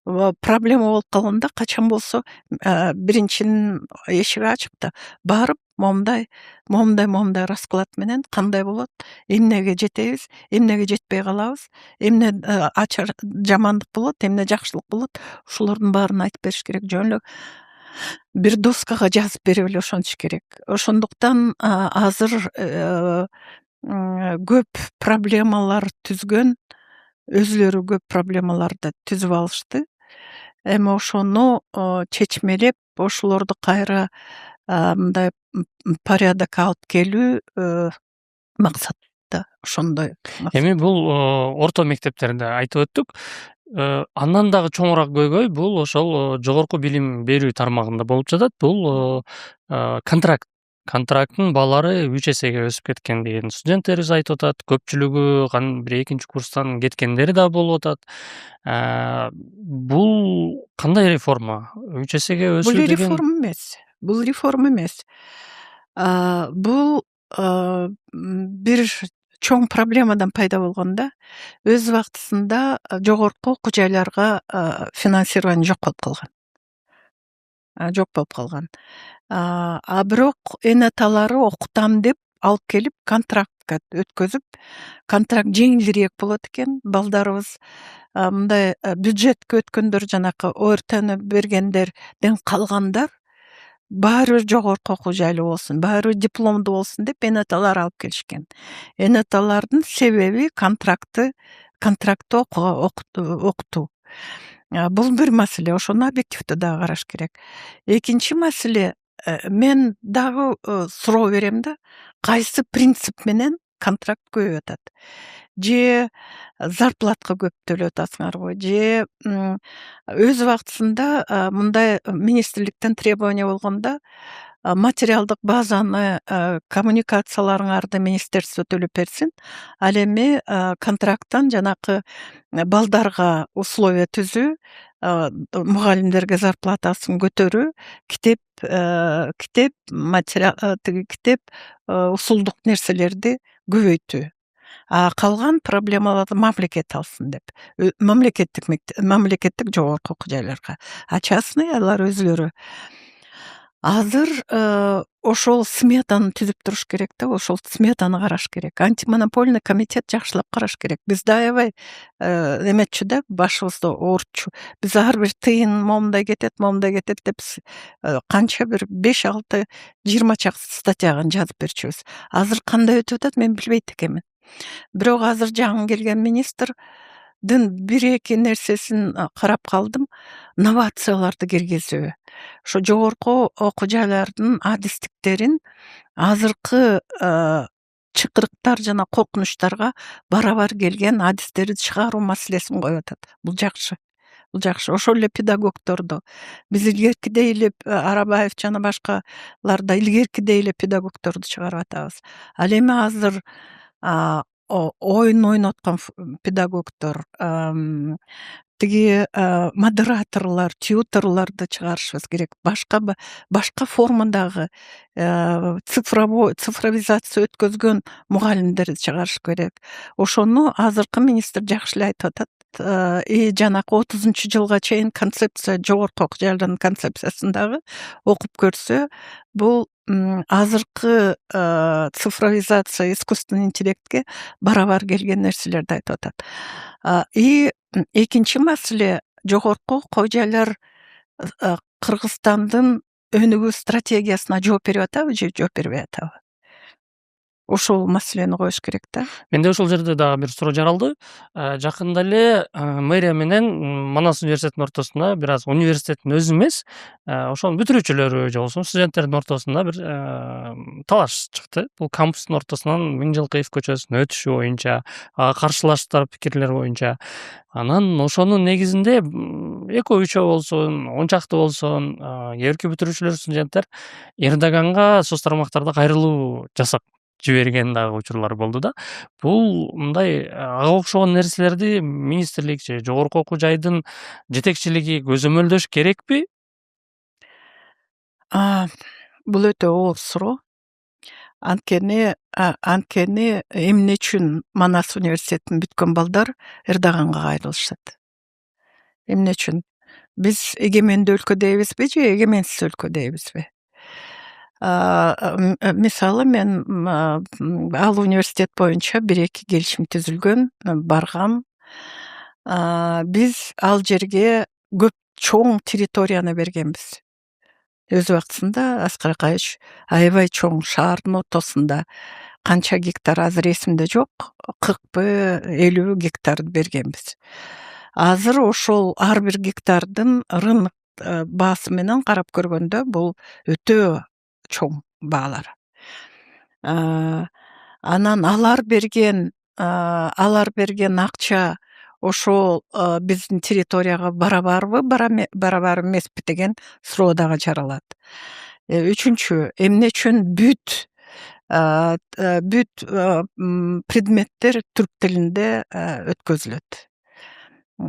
Проблема болуп калганда качан болсо биринчинин эшиги ачык да, барып момундай расклад менен кандай болот, эмнеге жетебиз, эмнеге жетпей калабыз, эмне жамандык болот, эмне жакшылык болот, ошолордун баарын айтып бериш керек. Жөн эле бир доскага жазып берип эле ошончу керек. Ошондуктан азыр көп проблемалар түзгөн, өзүлөрү көп проблемаларды түзүп алышты. Эми ошону чечмелеп, ошолорду кайра мындай порядокко алып келүү максатта ошондой. Эми бул орто мектептерде айтып өттүк. Андан дагы чоңураак көйгөй бул ошол жогорку билим берүү тармагында болуп жатат. Бул контракттын балары 3 эсеге өсүп кеткен деген студенттерибиз айтып атат. Көпчүлүгү бир экинчи курстан кеткендери да болуп атат. Бул кандай реформа? 3 эсеге өсүү деген Бул реформа эмес. Бул бир чоң проблемадан пайда болгон да. Өз убактысында жогорку окуу жайларга финансирование жок болуп калган. А бирок эн аталары окутам деп алып келип контрактка өткөзүп, контракт жеңилирээк болот экен. Балдарыбыз мындай бюджетке өткөндөр, жанакы ОРТны бергендерден калгандар баары бир жогорку окуу жайлуу болсун, баары бир дипломдуу болсун деп эн аталар алып келишкен. Эн аталардын себеби контракты контрактты окутуу. Бул бир маселе, ошону объективдүү дагы караш керек. Экинчи маселе, мен дагы суроо берем да, кайсы принцип менен контракт көбөйүп атат? Же зарплатка көп төлөп атасыңарбы, же өз убактысында мындай министрликтен требование болгондо материалдык базаны коммуникацияларыңарды министерство төлөп берсин, ал эми контракттан жанакы балдарга условия түзүү, мугалимдерге зарплатасын көтөрүү, китеп материал, китеп усулдук нерселерди көбөйтүү. Калган проблемаларды мамлекет алсын деп. Мамлекеттик жогорку окуу жайларга. Частный алар өзлөрү. Азыр ошол сметаны түзүп туруш керек да, ошол сметаны караш керек. Антимонопольный комитет жакшылап караш керек. Биз аябай эметчү да, башыбызды оорутчу. Биз ар бир тыйын момундай кетет деп канча бир 5-6, 20 чакты статьяга жазып берчүбүз. Азыр кандай өтүп атат мен билбейт экенмин. Бирок азыр жаңы келген министрдин 1-2 нерсесин карап калдым. Новацияларды киргизүү. Ошо жогорку окуу жайлардын адистиктерин азыркы чыкырыктар жана коркунучтарга барабар келген адистерди чыгаруу маселесин коюп атат. Бул жакшы. Ошол эле педагогдорду биз илгеркидей эле Арабаев жана башкаларда илгеркидей эле педагогдорду чыгарып атабыз. Ал эми азыр оюн ойноткон педагогдор, тиги модераторлор, тьюторлорду чыгарышыбыз керек. Башка формадагы цифровизация өткөзгөн мугалимдерди чыгарыш керек. Ошону азыркы министр жакшы эле айтып атат. Жанакы 30-жылга чейин концепция, жогорку окуу жайлардын концепциясын дагы окуп көрсө, бул азыркы цифровизация, искусственный интеллектке барабар келген нерселерди айтып атат. Экинчи маселе, жогорку окуу жайлар Кыргызстандын өнүгүү стратегиясына жооп берип атабы же жооп бербей атабы? Ошол маселени коюш керек да. Менде ошол жерде дагы бир суроо жаралды. Жакында эле мэрия менен Манас университетинин ортосунда бир аз университеттин өзү эмес, ошонун бүтүрүүчүлөрү же болбосо студенттердин ортосунда бир талаш чыкты. Бул кампустун ортосунан Миңжылкыев көчөсүнө өтүшү боюнча, каршылаштар пикирлер боюнча. Анан ошонун негизинде 2-3 болсун, 10 чакты болсун, кээ бирки бүтүрүүчүлөр, студенттер Эрдоганга соц тармактарда кайрылуу жасап жиберген дагы учурлар болду да. Бул мындай ага окшогон нерселерди министрлик же жогорку окуу жайдын жетекчилиги көзөмөлдөш керекпи? Бул өтө оор суроо. Анткени эмне үчүн Манас университетин бүткөн балдар Эрдоганга кайрылышат? Эмне үчүн? Биз эгемендүү өлкө дейбизби же эгеменсиз өлкө дейбизби? Мисалы мен ал университет боюнча 1-2 келишим түзүлгөн, баргам. Биз ал жерге көп чоң территорияны бергенбиз. Өз убактысында Аскар Акаевич аябай чоң шаардын ортосунда канча гектар азыр эсимде жок, 40-50 гектарды бергенбиз. Азыр ошол ар бир гектардын рынок баасы менен карап көргөндө бул өтө чоң баалар. Анан алар берген акча ошол биздин территорияга барабарбы, барабар эмеспи деген суроо дагы жаралат. Үчүнчү, эмне үчүн бүт предметтер түрк тилинде өткөзүлөт?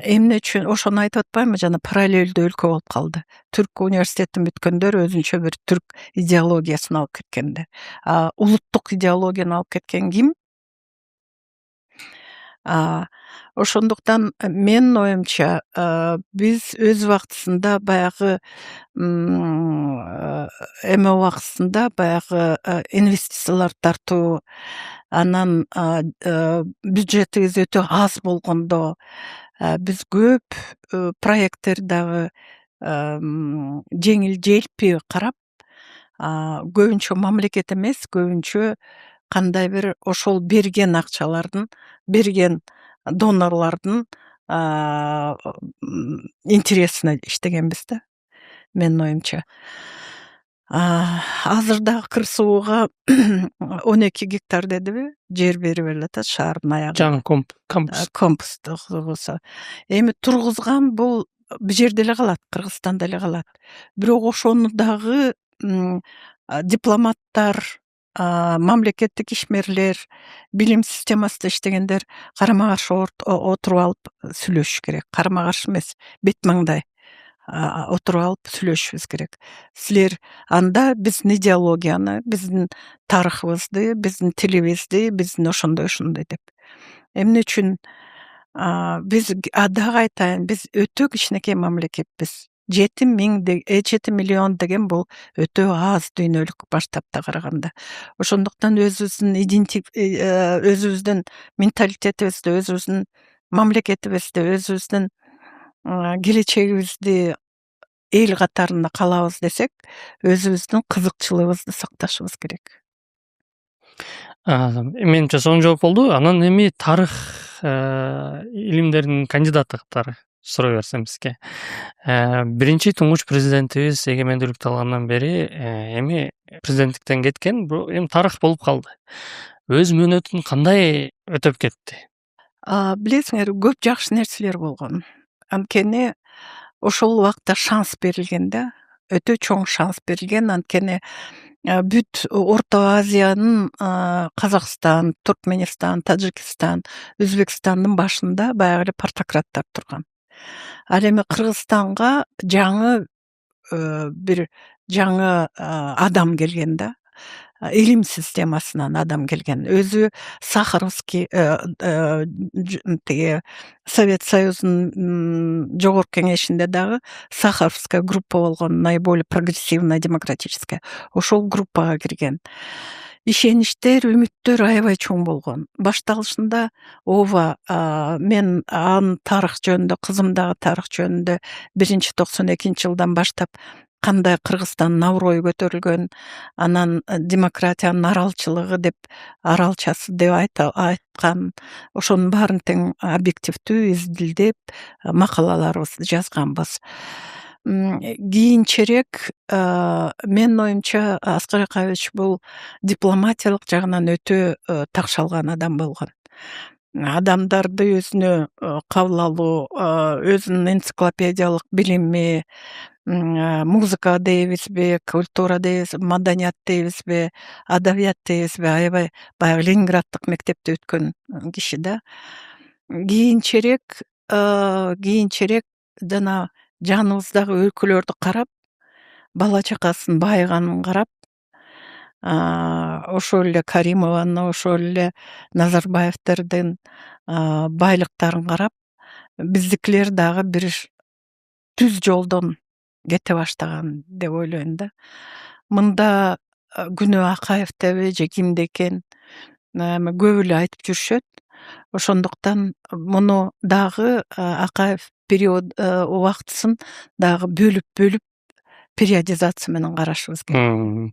Эмне үчүн ошону айтып атпаймынбы, жана параллелдүү өлкө болуп калды. Түрк университетин бүткөндөр өзүнчө бир түрк идеологиясын алып кеткенде. Улуттук идеологияны алып кеткен ким? Ошондуктан менин оюмча, биз өз убактысында баягы эме убактысында баягы инвестициялар тартуу, анан бюджетибиз өтө аз болгондо биз көп проекттер дагы жеңил желпи карап, көбүнчө мамлекет эмес, көбүнчө кандай бир ошол берген акчалардын, берген донорлардын интересине иштегенбиз да, менин оюмча. Азыр дагы кыр сууга 12 гектар дедиби, жер берип берилет шаардын аягында. жаңы кампус. Компост тургузса. Эми тургузган бул бу жерде эле калат, Кыргызстанда эле калат. Бирок ошону дагы дипломаттар, мамлекеттик ишмерлер, билим системасында иштегендер карама каршы отуруп алып сүйлөшүш керек. Карама каршы эмес, бет маңдай отуруп алып сүйлөшүшүбүз керек. Силер анда биздин идеологияны, биздин тарыхыбызды, биздин тилибизди, биздин ошондой деп. Эмне үчүн биз дагы айтайын, биз өтө кичинекей мамлекетпиз. 7 миллион деген бул өтө аз дүйнөлүк масштабта караганда. Ошондуктан өзүбүздүн менталитетибизди, өзүбүздүн мамлекетибизди, өзүбүздүн келечегибизди эл катарында калабыз десек, өзүбүздүн кызыкчылыгыбызды сакташыбыз керек. Менимче сонун жооп болду. Анан эми тарых илимдеринин кандидаты катары сурай берсем сизге. Биринчи туңгуч президентибиз эгемендүүлүктү алгандан бери эми президенттиктен кеткен, бирок эми тарых болуп калды. Өз мөөнөтүн кандай өтөп кетти? Билесиңер, көп жакшы нерселер болгон. Анткени ошол убакта шанс берилген да, өтө чоң шанс берилген. Анткени бүт Орто Азиянын Казакстан, Туркменистан, Тажикстан, Өзбекстандын башында баягы эле партократтар турган. Ал эми Кыргызстанга бир жаңы адам келген да. Илим системасынан адам келген. Өзү Сахаровский Совет Союзунун жогорку кеңешинде дагы Сахаровская группа болгон, наиболее прогрессивная, демократическая. Ошол группага кирген. Ишеничтер, үмүттөр аябай чоң болгон. Башталышында мен тарых жөнүндө, кызым дагы тарых жөнүндө 1-92-жылдан баштап кандай Кыргызстандын аброю көтөрүлгөн, анан демократиянын аралчасы деп айткан, ошонун баарын тең объективдүү изилдеп макалаларыбызды жазганбыз. Кийинчерээк менин оюмча Аскар Акаевич бул дипломатиялык жагынан өтө такшалган адам болгон. Адамдарды өзүнө кабыл алуу, өзүнүн энциклопедиялык билими, музыка дейбизби, культура дейбизби, маданият дейбизби, адабият дейбизби, аябай баягы Ленинграддык мектепти өткөн киши да. Кийинчерээк жана жаныбыздагы өлкөлөрдү карап, бала чакасынын байыганын карап, ошол эле Каримованы, ошол эле Назарбаевдердин байлыктарын карап, биздикилер дагы бир түз жолдон кете баштаган деп ойлойм да. Мында күнөө Акаев деби же кимде экен көп эле айтып жүрүшөт. Ошондуктан муну дагы Акаев период убактысын дагы бөлүп периодизация менен карашыбыз керек.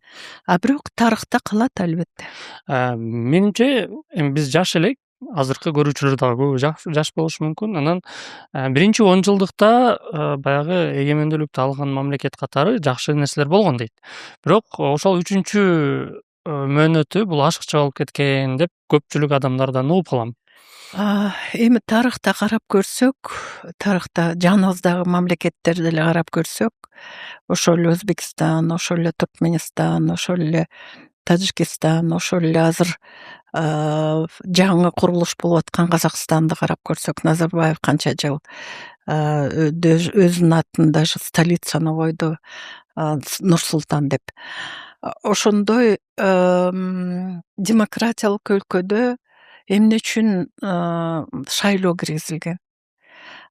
Бирок тарыхта калат албетте. Менимче эми биз жаш элек, азыркы көрүүчүлөр дагы көбү жаш болушу мүмкүн. Анан биринчи 10 жылдыкта баягы эгемендүүлүктү алган мамлекет катары жакшы нерселер болгон дейт. Бирок ошол 3-чү мөөнөтү бул ашыкча болуп кеткен деп көпчүлүк адамдардан угуп калам. Эми тарыхта карап көрсөк, тарыхта жаныбыздагы мамлекеттерди эле карап көрсөк, ошол эле Өзбекстан, ошол эле Туркменистан, ошол эле Тажикстан, ошол эле азыр жаңы курулуш болуп аткан Казакстанды карап көрсөк, Назарбаев канча жыл өзүнүн атын даже столицаны койду, Нур-Султан деп. Ошондой демократиялык өлкөдө эмне үчүн шайлоо киргизилген?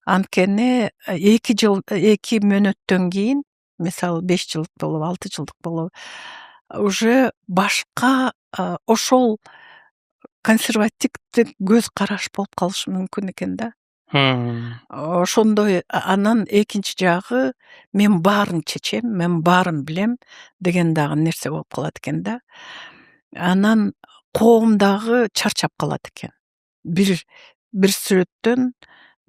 Анткени 2 мөөнөттөн кийин, мисалы 5 жылдык болуп, 6 жылдык болуп, уже башка ошол консервативдик көз караш болуп калышы мүмкүн экен да. Ошондой, анан экинчи жагы мен баарын чечем, мен баарын билем деген дагы нерсе болуп калат экен да. Анан коом дагы чарчап калат экен. Бир бир сүрөттөн,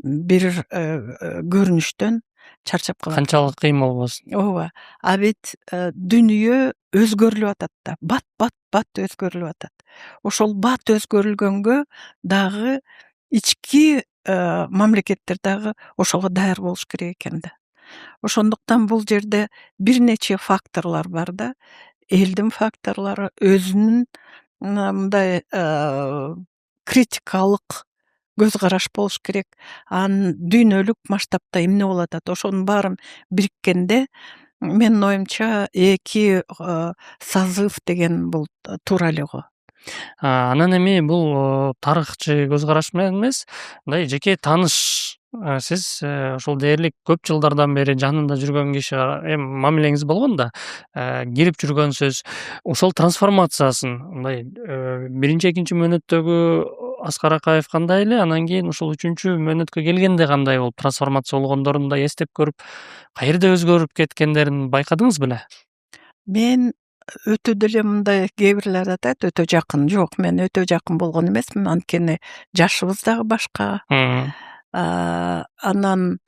бир көрүнүштөн чарчап калат. Канчалык кыйын болбосун. Ооба. А бит дүнүйө өзгөрүлүп атат да. Бат өзгөрүлүп атат. Ошол бат өзгөрүлгөнгө дагы ички мамлекеттер дагы ошого даяр болуш керек экен да. Ошондуктан бул жерде бир нече факторлор бар да. Элдин факторлору, өзүнүн мындай критикалык көз караш болуш керек. Анын дүйнөлүк масштабта эмне болуп атат, ошонун баарын бириккенде менин оюмча 2 созыв деген бул туура эле го. Анан эми бул тарыхчы көз караш менен эмес, мындай жеке тааныш. Сиз ошол дээрлик көп жылдардан бери жанында жүргөн киши эми мамилеңиз болгон да, кирип жүргөн сөз. Ошол трансформациясын мындай биринчи, экинчи мөөнөттөгү Аскар Акаев кандай эле, анан кийин ушул 3-чү мөөнөткө келгенде кандай болуп трансформация болгондорун да эстеп көрүп, каерде өзгөрүп кеткендерин байкадыңыз беле? Мен өтө деле мындай кээ бирлер атат, өтө жакын. Жок, мен өтө жакын болгон эмесмин, анткени жашыбыз дагы башка. Анан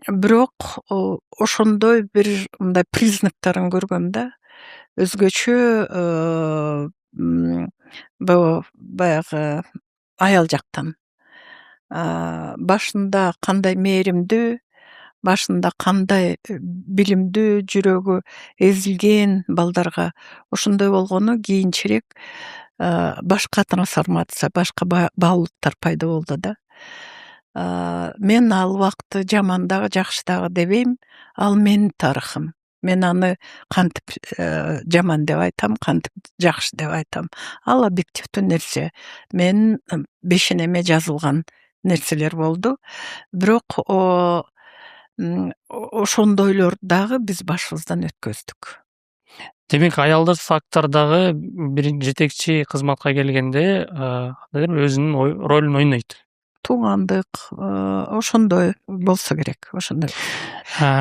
бирок ошондой бир мындай признактарын көргөм да. Өзгөчө баягы аял жактан. Башында кандай мээримдүү, башында кандай билимдүү, жүрөгү эзилген балдарга ошондой болгону кийинчерээк башка трансформация, башка баалуулуктар пайда болду да. Мен ал убакты жаман дагы, жакшы дагы дебейм. Ал менин тарыхым. Мен аны кантип жаман деп айтам, кантип жакшы деп айтам. Ал объективдүү нерсе. Менин бешенеме жазылган нерселер болду. Бирок ошондойлорду дагы биз башыбыздан өткөздүк. Демек, аялдык фактор дагы бир жетекчи кызматка келгенде өзүнүн ролун ойнойт. Туугандык ошондой болсо керек, ошондой.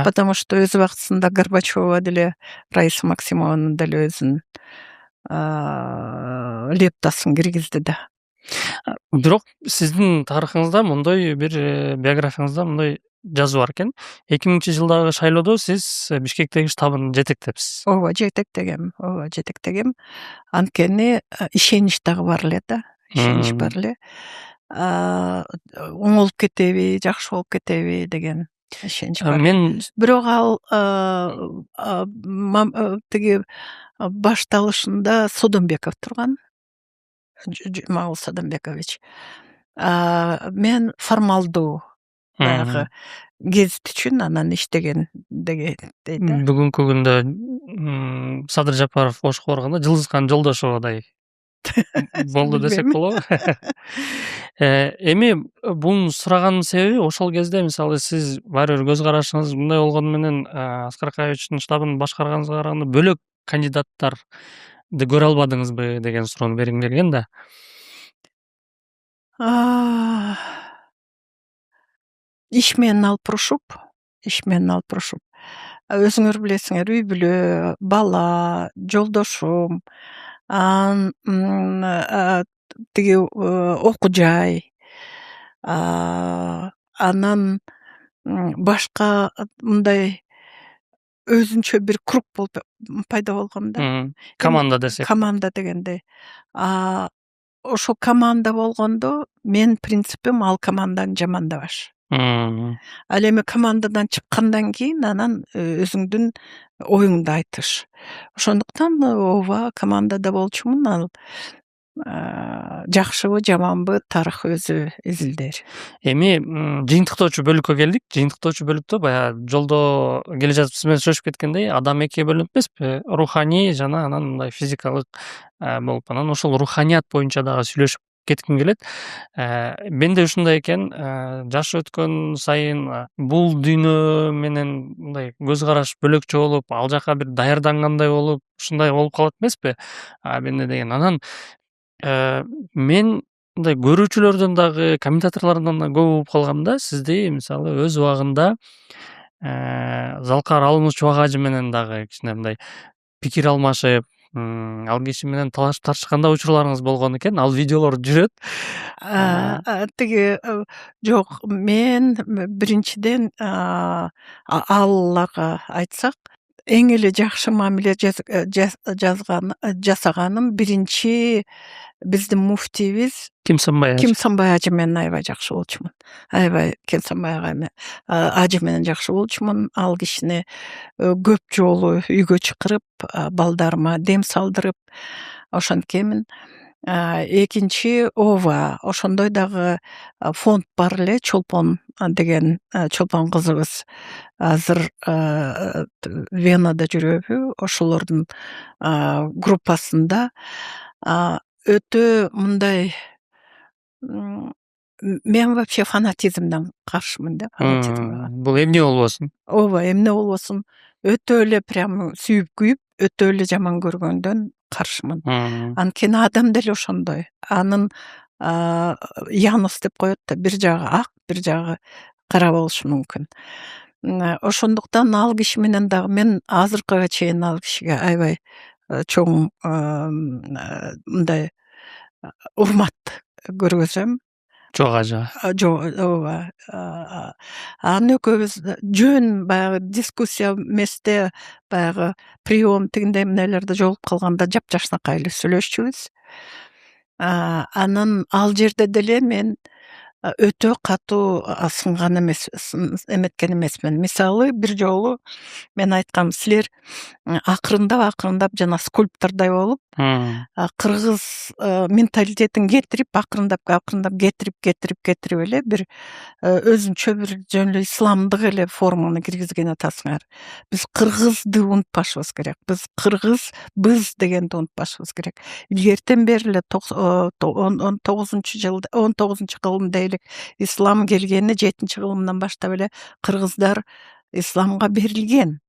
Потому что өз убактысында Горбачева деле, Раиса Максимовна деле өзүнүн лептасын киргизди да. Бирок сиздин тарыхыңызда мондой бир биографияңызда мондой жазуу бар экен. 2000-жылдагы шайлоодо сиз Бишкектеги штабын жетектепсиз. Ооба, жетектегем. Анткени ишенич дагы бар эле да. Ишенич бар эле. Оңолуп кетеби, жакшы болуп кетеби деген ишенич бар. Бирок ал тиги башталышында Содонбеков турган. Жумагул Содонбекович. Мен формалдуу баягы гезит үчүн анан иштеген дейт. Бүгүнкү күндө Садыр Жапаров кошуп барганда Жылдызхан Жолдошоводай болду десек болобу? Эми буну сураганын себеби ошол кезде мисалы сиз баары бир көз карашыңыз мындай болгону менен Аскар Акаевичтин штабын башкарганыңызга караганда бөлөк кандидаттарды көрө албадыңызбы деген суроону бергим келген да. Иш менен алып урушуп. Өзүңөр билесиңер, үй бүлө, бала, жолдошум, тиги окуу жай, анан башка мындай өзүнчө бир круг болуп пайда болгон да. Команда десек. Команда дегенде. Ошо команда болгондо мен принципим ал команданы жамандабаш. Ал эми командадан чыккандан кийин анан өзүңдүн оюңду айтыш. Ошондуктан ооба командада болчумун. Ал жакшыбы, жаманбы тарых өзү изилдер. Эми жыйынтыктоочу бөлүккө келдик. Жыйынтыктоочу бөлүктө баягы жолдо келе жатып сиз менен сүйлөшүп кеткендей, адам экиге бөлүнөт эмеспи? Руханий жана анан мындай физикалык болуп, анан ошол руханият боюнча дагы сүйлөшүп кетким келет. Менде ушундай экен, жаш өткөн сайын бул дүйнө менен мындай көз караш бөлөкчө болуп, ал жака бир даярдангандай болуп, ушундай болуп калат эмеспи? Менде деген. Анан мен мындай көрүүчүлөрдөн дагы, комментаторлордон да көп угуп калгам да, сизди мисалы өз убагында Залкар Алымов Чубак ажы менен дагы кичине мындай пикир алмашып, Ал киши менен талашып тартышканда учурларыңыз болгон экен, ал видеолор жүрөт. Тиги жок, мен биринчиден аллага айтсак, эң эле жакшы мамиле жасаганым биринчи биздин муфтийбиз Кимсанбай ажы. Кимсанбай ажы менен аябай жакшы болчумун. Аябай Кимсанбай ажы менен жакшы болчумун. Ал кишини көп жолу үйгө чакырып, балдарыма дем салдырып ошенткемин. Экинчи ооба, ошондой дагы фонд бар эле, Чолпон деген Чолпон кызыбыз азыр Венада жүрөбү, ошолордун группасында өтө мындай, мен вообще фанатизмден каршымын да, фанатизмге. Бул эмне болбосун? Ооба, эмне болбосун, өтө эле прям сүйүп күйүп, өтө эле жаман көргөндөн каршымын. Анткени адам деле ошондой. Анын Янус деп коет да, бир жагы ак, бир жагы кара болушу мүмкүн. Ошондуктан ал киши менен дагы мен азыркыга чейин ал кишиге аябай чоң мындай урмат көргөзөм. Жок ажы. Ооба. Аны экөөбүз жөн баягы дискуссия эместе, баягы прием тигиндей эмнелерде жолугуп калганда жапжашнакай эле сүйлөшчүбүз. Анан ал жерде деле мен өтө катуу сынган эметкен эмесмин. Мисалы, бир жолу мен айткам, силер акырындап жана скульптордой болуп, кыргыз менталитетин кетирип, акырындап кетирип эле бир өзүнчө бир жөн эле исламдык эле форманы киргизген атасыңар. Биз кыргызды унутпашыбыз керек. Биз кыргызбыз дегенди унутпашыбыз керек. Илгертен бери эле 19 кылымда эле ислам келгени, 7-кылымдан баштап эле кыргыздар исламга берилген.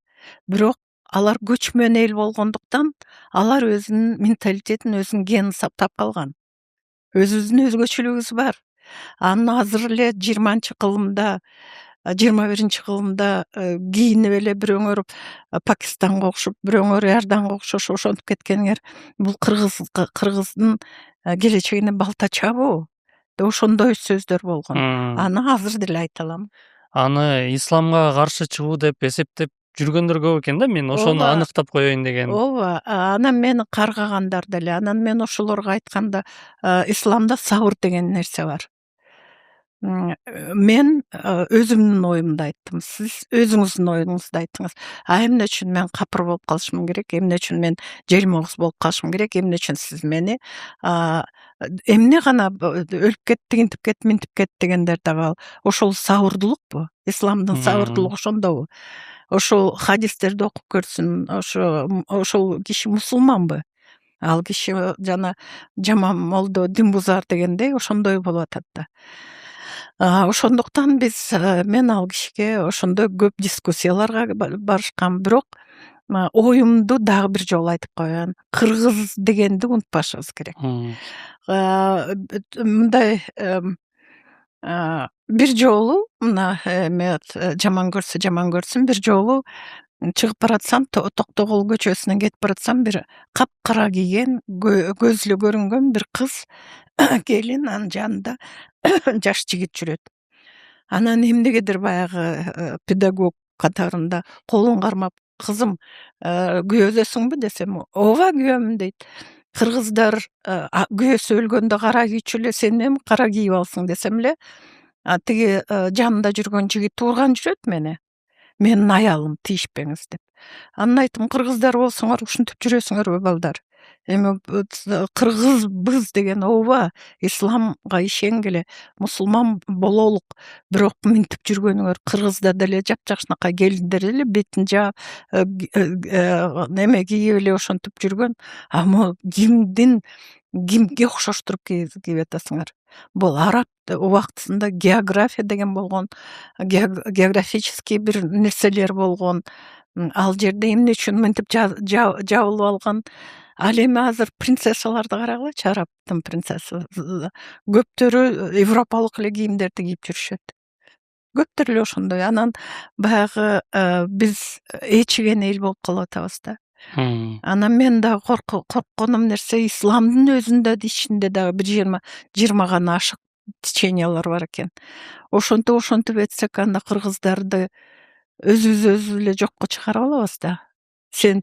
Бирок алар көчмөн эл болгондуктан, алар өзүнүн менталитетин, өзүнүн генин сактап калган. Өзүбүздүн өзгөчөлүгүбүз бар. Анын азыр эле 20-кылымда, 21-кылымда кийинип эле бирөөңөр Пакистанга окшоп, бирөөңөр Иорданга окшош ошентип кеткениңер, бул кыргыздын келечегине балта чабуу. Ошондой сөздөр болгон. Аны азыр деле айта алам. Аны исламга каршы чыгуу деп эсептеп жүргөндөр көп экен да, мен ошону аныктап коеюн деген. Ооба, анан мени каргагандар деле. Анан мен ошолорго айтканда, исламда сабыр деген нерсе бар. Мен өзүмдүн оюмду айттым. Сиз өзүңүздүн оюңузду айттыңыз. Эмне үчүн мен капыр болуп калышым керек? Эмне үчүн мен жермогуз болуп калышым керек? Эмне үчүн сиз мени эмне гана өлүп кет, тигинтип кет, минтип кет дегендер дагы ошол сабырдуулукпу? Исламдын сабырдуулугу ошондобу? Ошол хадистерди окуп көрсүн. Ошол киши мусулманбы? Ал киши жана жаман молдо, дин бузар дегендей ошондой болуп атат да. Ошондуктан мен ал кишиге ошондой көп дискуссияларга барышкам, бирок оюмду дагы бир жолу айтып коеюн. Кыргыз дегенди унутпашыбыз керек. Мындай бир жолу, мына жаман көрсүн, бир жолу чыгып баратсам, Токтогул көчөсүнөн кетип баратсам, бир капкара кийген, көзүлө көрүнгөн бир кыз келин, анын жанында жаш жигит жүрөт. Анан эмнегедир баягы педагог катарында колун кармап, кызым, күйөөсүңбү десем, ооба күйөөмүн дейт. Кыргыздар күйөөсү өлгөндө кара кийчү эле, сен эми кара кийип алсың десем эле, тиги жанында жүргөн жигит урган жүрөт мени. Менин аялым, тийишпеңиз деп. Анан айттым, кыргыздар болсоңор ушинтип жүрөсүңөрбү балдар? Эми кыргызбыз деген ооба, исламга ишенгиле, мусулман бололук, бирок минтип жүргөнүңөр кыргызда деле жапжашнакай келиндер эле бетин жаап, неме кийип эле ошентип жүргөн. Кимге окшоштуруп кийип атасыңар? Бул араб убактысында география деген болгон, географический бир нерселер болгон. Ал жерде эмне үчүн мынтип жабылып алган? Ал эми азыр принцессаларды карагылачы, арабтын принцессасы. Көптөрү европалык эле кийимдерди кийип жүрүшөт. Көптөр эле ошондой. Анан баягы биз эчиген эл болуп калып атабыз да. Анан мен дагы коркконум нерсе исламдын өзүндө ичинде дагы бир 20 гана ашык течениялар бар экен. Ошентип этсек анда кыргыздарды өзүбүз эле жокко чыгарып алабыз да. Сен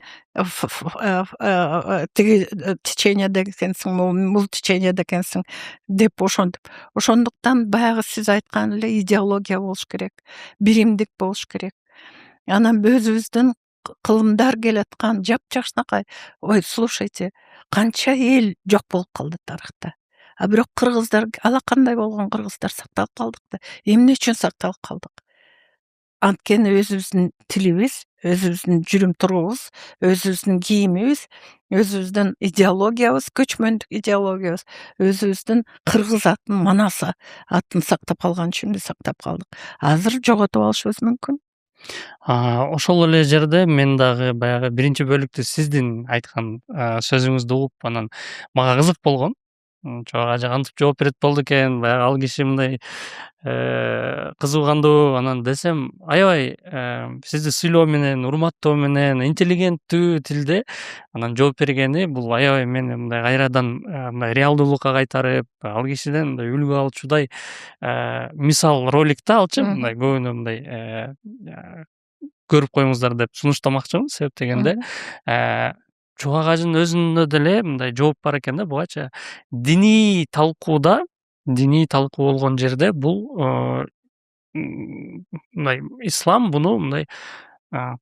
тиги теченияда экенсиң, бул теченияда экенсиң деп ошентип. Ошондуктан баягы сиз айткан эле идеология болуш керек, биримдик болуш керек. Анан өзүбүздүн кылымдар келаткан жапжашнакай. Ой, слушайте, канча эл жок болуп калды тарыхта. А бирок кыргыздар алакандай болгон кыргыздар сакталып калдык да. Эмне үчүн сакталып калдык? Анткени өзүбүздүн тилибиз, өзүбүздүн жүрүм турубубуз, өзүбүздүн кийимибиз, өзүбүздүн идеологиябыз, көчмөндүк идеологиябыз, өзүбүздүн кыргыз атын, манас атын сактап калган үчүн сактап калдык. Азыр жоготуп алышыбыз мүмкүн. Ошол эле жерде мен дагы баягы биринчи бөлүктө сиздин айткан сөзүңүздү угуп, анан мага кызык болгон. Чок ажа кантип жооп берет болду экен, баягы ал киши мындай кызыгандуу, анан десем, аябай сизди сыйлоо менен, урматтоо менен, интеллигенттүү тилде анан жооп бергени бул аябай мени мындай кайрадан мындай реалдуулукка кайтарып, ал кишиден мындай үлгү алчудай мисал ролик да алчы, мындай көбүнө мындай көрүп коюңуздар деп сунуштамакчымын. Себеп дегенде Чубак ажынын өзүндө деле мындай жооп бар экен да, бугача диний талкуу болгон жерде бул мындай ислам буну мындай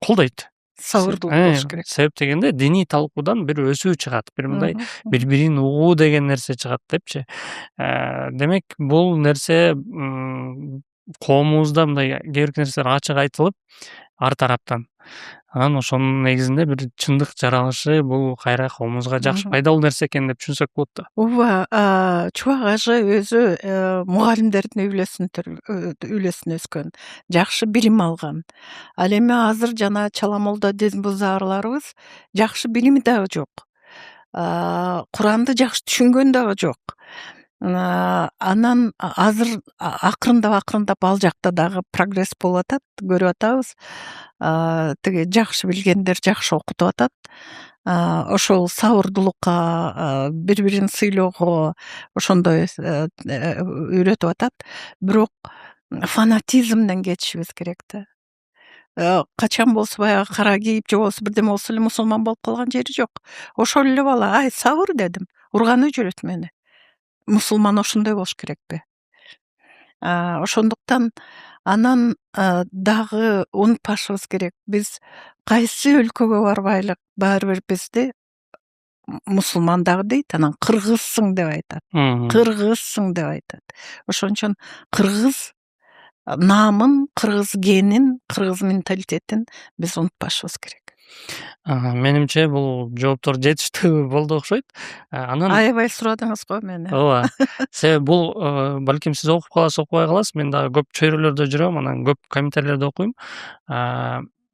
колдойт. Сабырдуулук болуш керек. Себеп дегенде диний талкуудан бир өсүү чыгат, бир мындай бири бирин угуу деген нерсе чыгат депчи. Демек бул нерсе коомубузда мындай кээ бир нерселер ачык айтылып ар тараптан. Анан ошонун негизинде бир чындык жаралышы бул кайра коомубузга жакшы пайдалуу нерсе экен деп түшүнсөк болот да. Ооба, Чубак ажы өзү мугалимдердин үйлөсүндө өскөн, жакшы билим алган. Ал эми азыр жана чала молда дизбузарларыбыз жакшы билими дагы жок. Куранды жакшы түшүнгөн дагы жок. Анан азыр акырындап ал жакта дагы прогресс болуп атат, көрүп атабыз. Тиги жакшы билгендер жакшы окутуп атат. Ошол сабырдуулукка, бири бирин сыйлоого ошондой үйрөтүп атат. Бирок фанатизмден кетишибиз керек да. Качан болсо баягы кара кийип же болбосо бирдеме болсо эле мусулман болуп калган жери жок. Ошол эле бала, ай сабыр дедим, урганып жүрөт мени. Мусулман ошондой болуш керекпи? Ошондуктан анан дагы унутпашыбыз керек. Биз кайсы өлкөгө барбайлык, баары бир бизди мусулман дагы дейт, анан кыргызсың деп айтат. Кыргызсың деп айтат. Ошон үчүн кыргыз наамын, кыргыз генин, кыргыз менталитетин биз унутпашыбыз керек. Менимче бул жооптор жетиштүү болду окшойт. Анан Аябай сурадыңыз го мени. ооба. Себеби бул балким сиз окуп каласыз, окубай каласыз. Мен дагы көп чөйрөлөрдө жүрөм, анан көп комментарийлерди окуйм.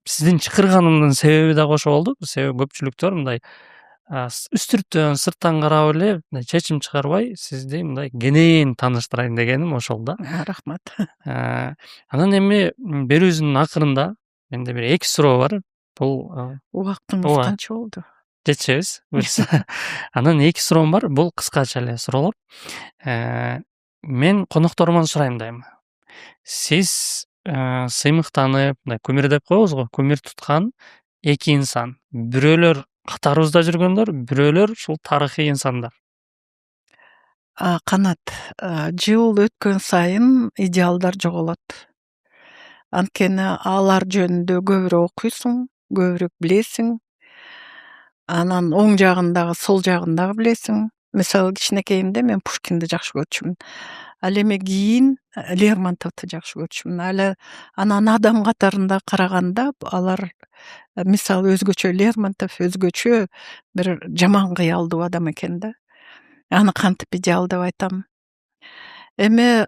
Сиздин чакырганымдын себеби дагы ошо болду. Себеби көпчүлүктөр мындай үстүртөн, сырттан карап эле чечим чыгарбай, сизди мындай кенен тааныштырайын дегеним ошол да. Рахмат. Анан эми берүүбүздүн акырында менде бир 2 суроо бар. Бул Убактыңыз канча болду? жетишебиз. Анан 2 суроом бар. Бул кыскача эле суроолор. Мен конокторуман сурайм дайыма. Сиз сыймыктанып, мындай кумир деп коебуз го, кумир туткан 2 инсан. Бирөөлөр катарыбызда жүргөндөр, бирөөлөр ушул тарыхый инсандар. Канат, жыл өткөн сайын идеалдар жоголот. Анткени алар жөнүндө көбүрөөк окуйсуң, көбүрөөк билесиң. Анан оң жагын дагы, сол жагын дагы билесиң. Мисалы кичинекейимде мен Пушкинди жакшы көрчүмүн. Ал эми кийин Лермонтовду жакшы көрчүмүн. Анан адам катарында караганда алар мисалы өзгөчө Лермонтов өзгөчө бир жаман кыялдуу адам экен да. Аны кантип идеал деп айтам? Эми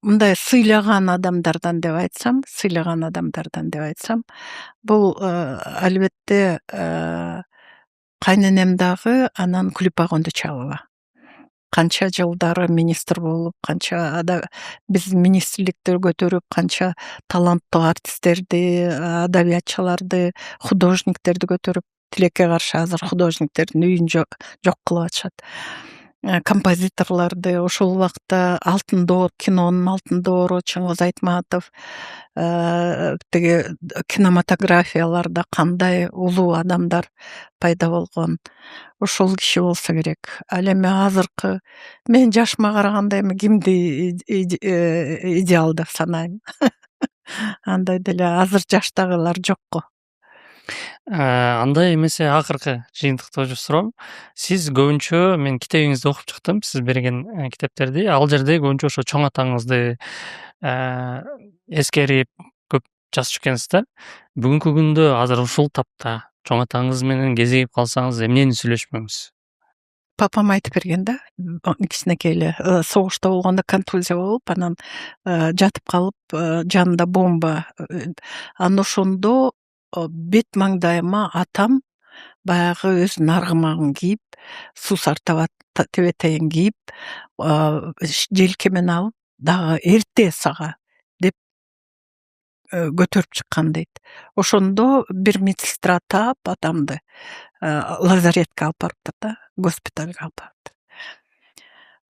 мындай сыйлаган адамдардан деп айтсам, бул албетте кайненем дагы, анан Күлүпа Кондучалова. Канча жылдары министр болуп, канча биз министрликтер көтөрүп, канча таланттуу артисттерди, адабиятчыларды, художниктерди көтөрүп тилекке каршы азыр художниктердин үйүн жок кылып атышат. Композиторларды ошол убакта алтын доор, кинонун алтын доору Чыңгыз Айтматов, тиги кинематографияларда кандай улуу адамдар пайда болгон. Ошол киши болсо керек. Ал эми азыркы мен жашыма караганда эми кимди идеал деп санайм. Андай деле азыр жаштагылар жокко. Андай эмесе акыркы жыйынтыктоочу суроом. Сиз көбүнчө мен китебиңизди окуп чыктым, сиз берген китептерди. Ал жерде көбүнчө ошо чоң атаңызды эскерип көп жазып экенсиз да. Бүгүнкү күндө азыр ушул тапта чоң атаңыз менен кезигип калсаңыз эмнени сүйлөшмөңүз? Папам айтып берген да, кичинекей эле согушта болгондо контузия болуп, анан жатып калып, жанында бомба. Анан ошондо бет маңдайыма атам баягы өзүнүн аргымагын кийип, суусар тебетейин кийип, желкемен алып, дагы эрте сага деп көтөрүп чыккан дейт. Ошондо бир медсестра таап атамды лазаретке алып барыптыр да, госпитальга алып барыптыр.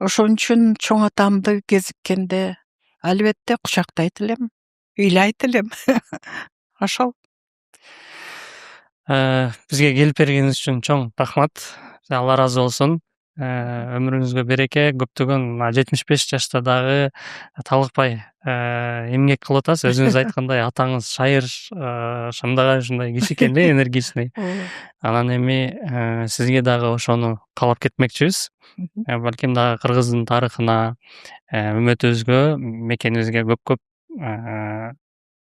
Ошон үчүн чоң атамды кезиккенде албетте кучактайт элем, ыйлайт элем. Ошол. Бизге келип бергениңиз үчүн чоң рахмат. Алла ыраазы болсун. Өмүрүңүзгө береке. Көптөгөн 75 жашта дагы талыкпай эмгек кылып атасыз. Өзүңүз айткандай атаңыз шайыр, шамдагай ушундай киши экен да, энергичный. Анан эми сизге дагы ошону каалап кетмекчибиз. Балким дагы Кыргыздын тарыхына, өммөтүбүзгө, мекенибизге көп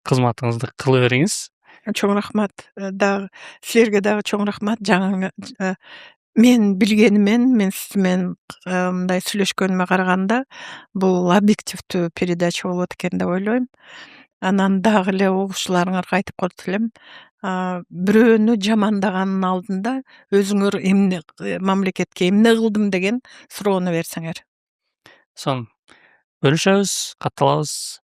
кызматыңызды кыла бериңиз. Чоң рахмат. Дагы силерге дагы чоң рахмат. Жаңы мен билгенимен, мен сиз менен мындай сүйлөшкөнүмө караганда, бул объективдүү передача болот экен деп ойлойм. Анан дагы эле угуучуларыңарга айтып коет элем, бирөөнү жамандаганын алдында өзүңөр эмне мамлекетке эмне кылдым деген суроону берсеңер. Соң бөлүшөбүз, катталабыз.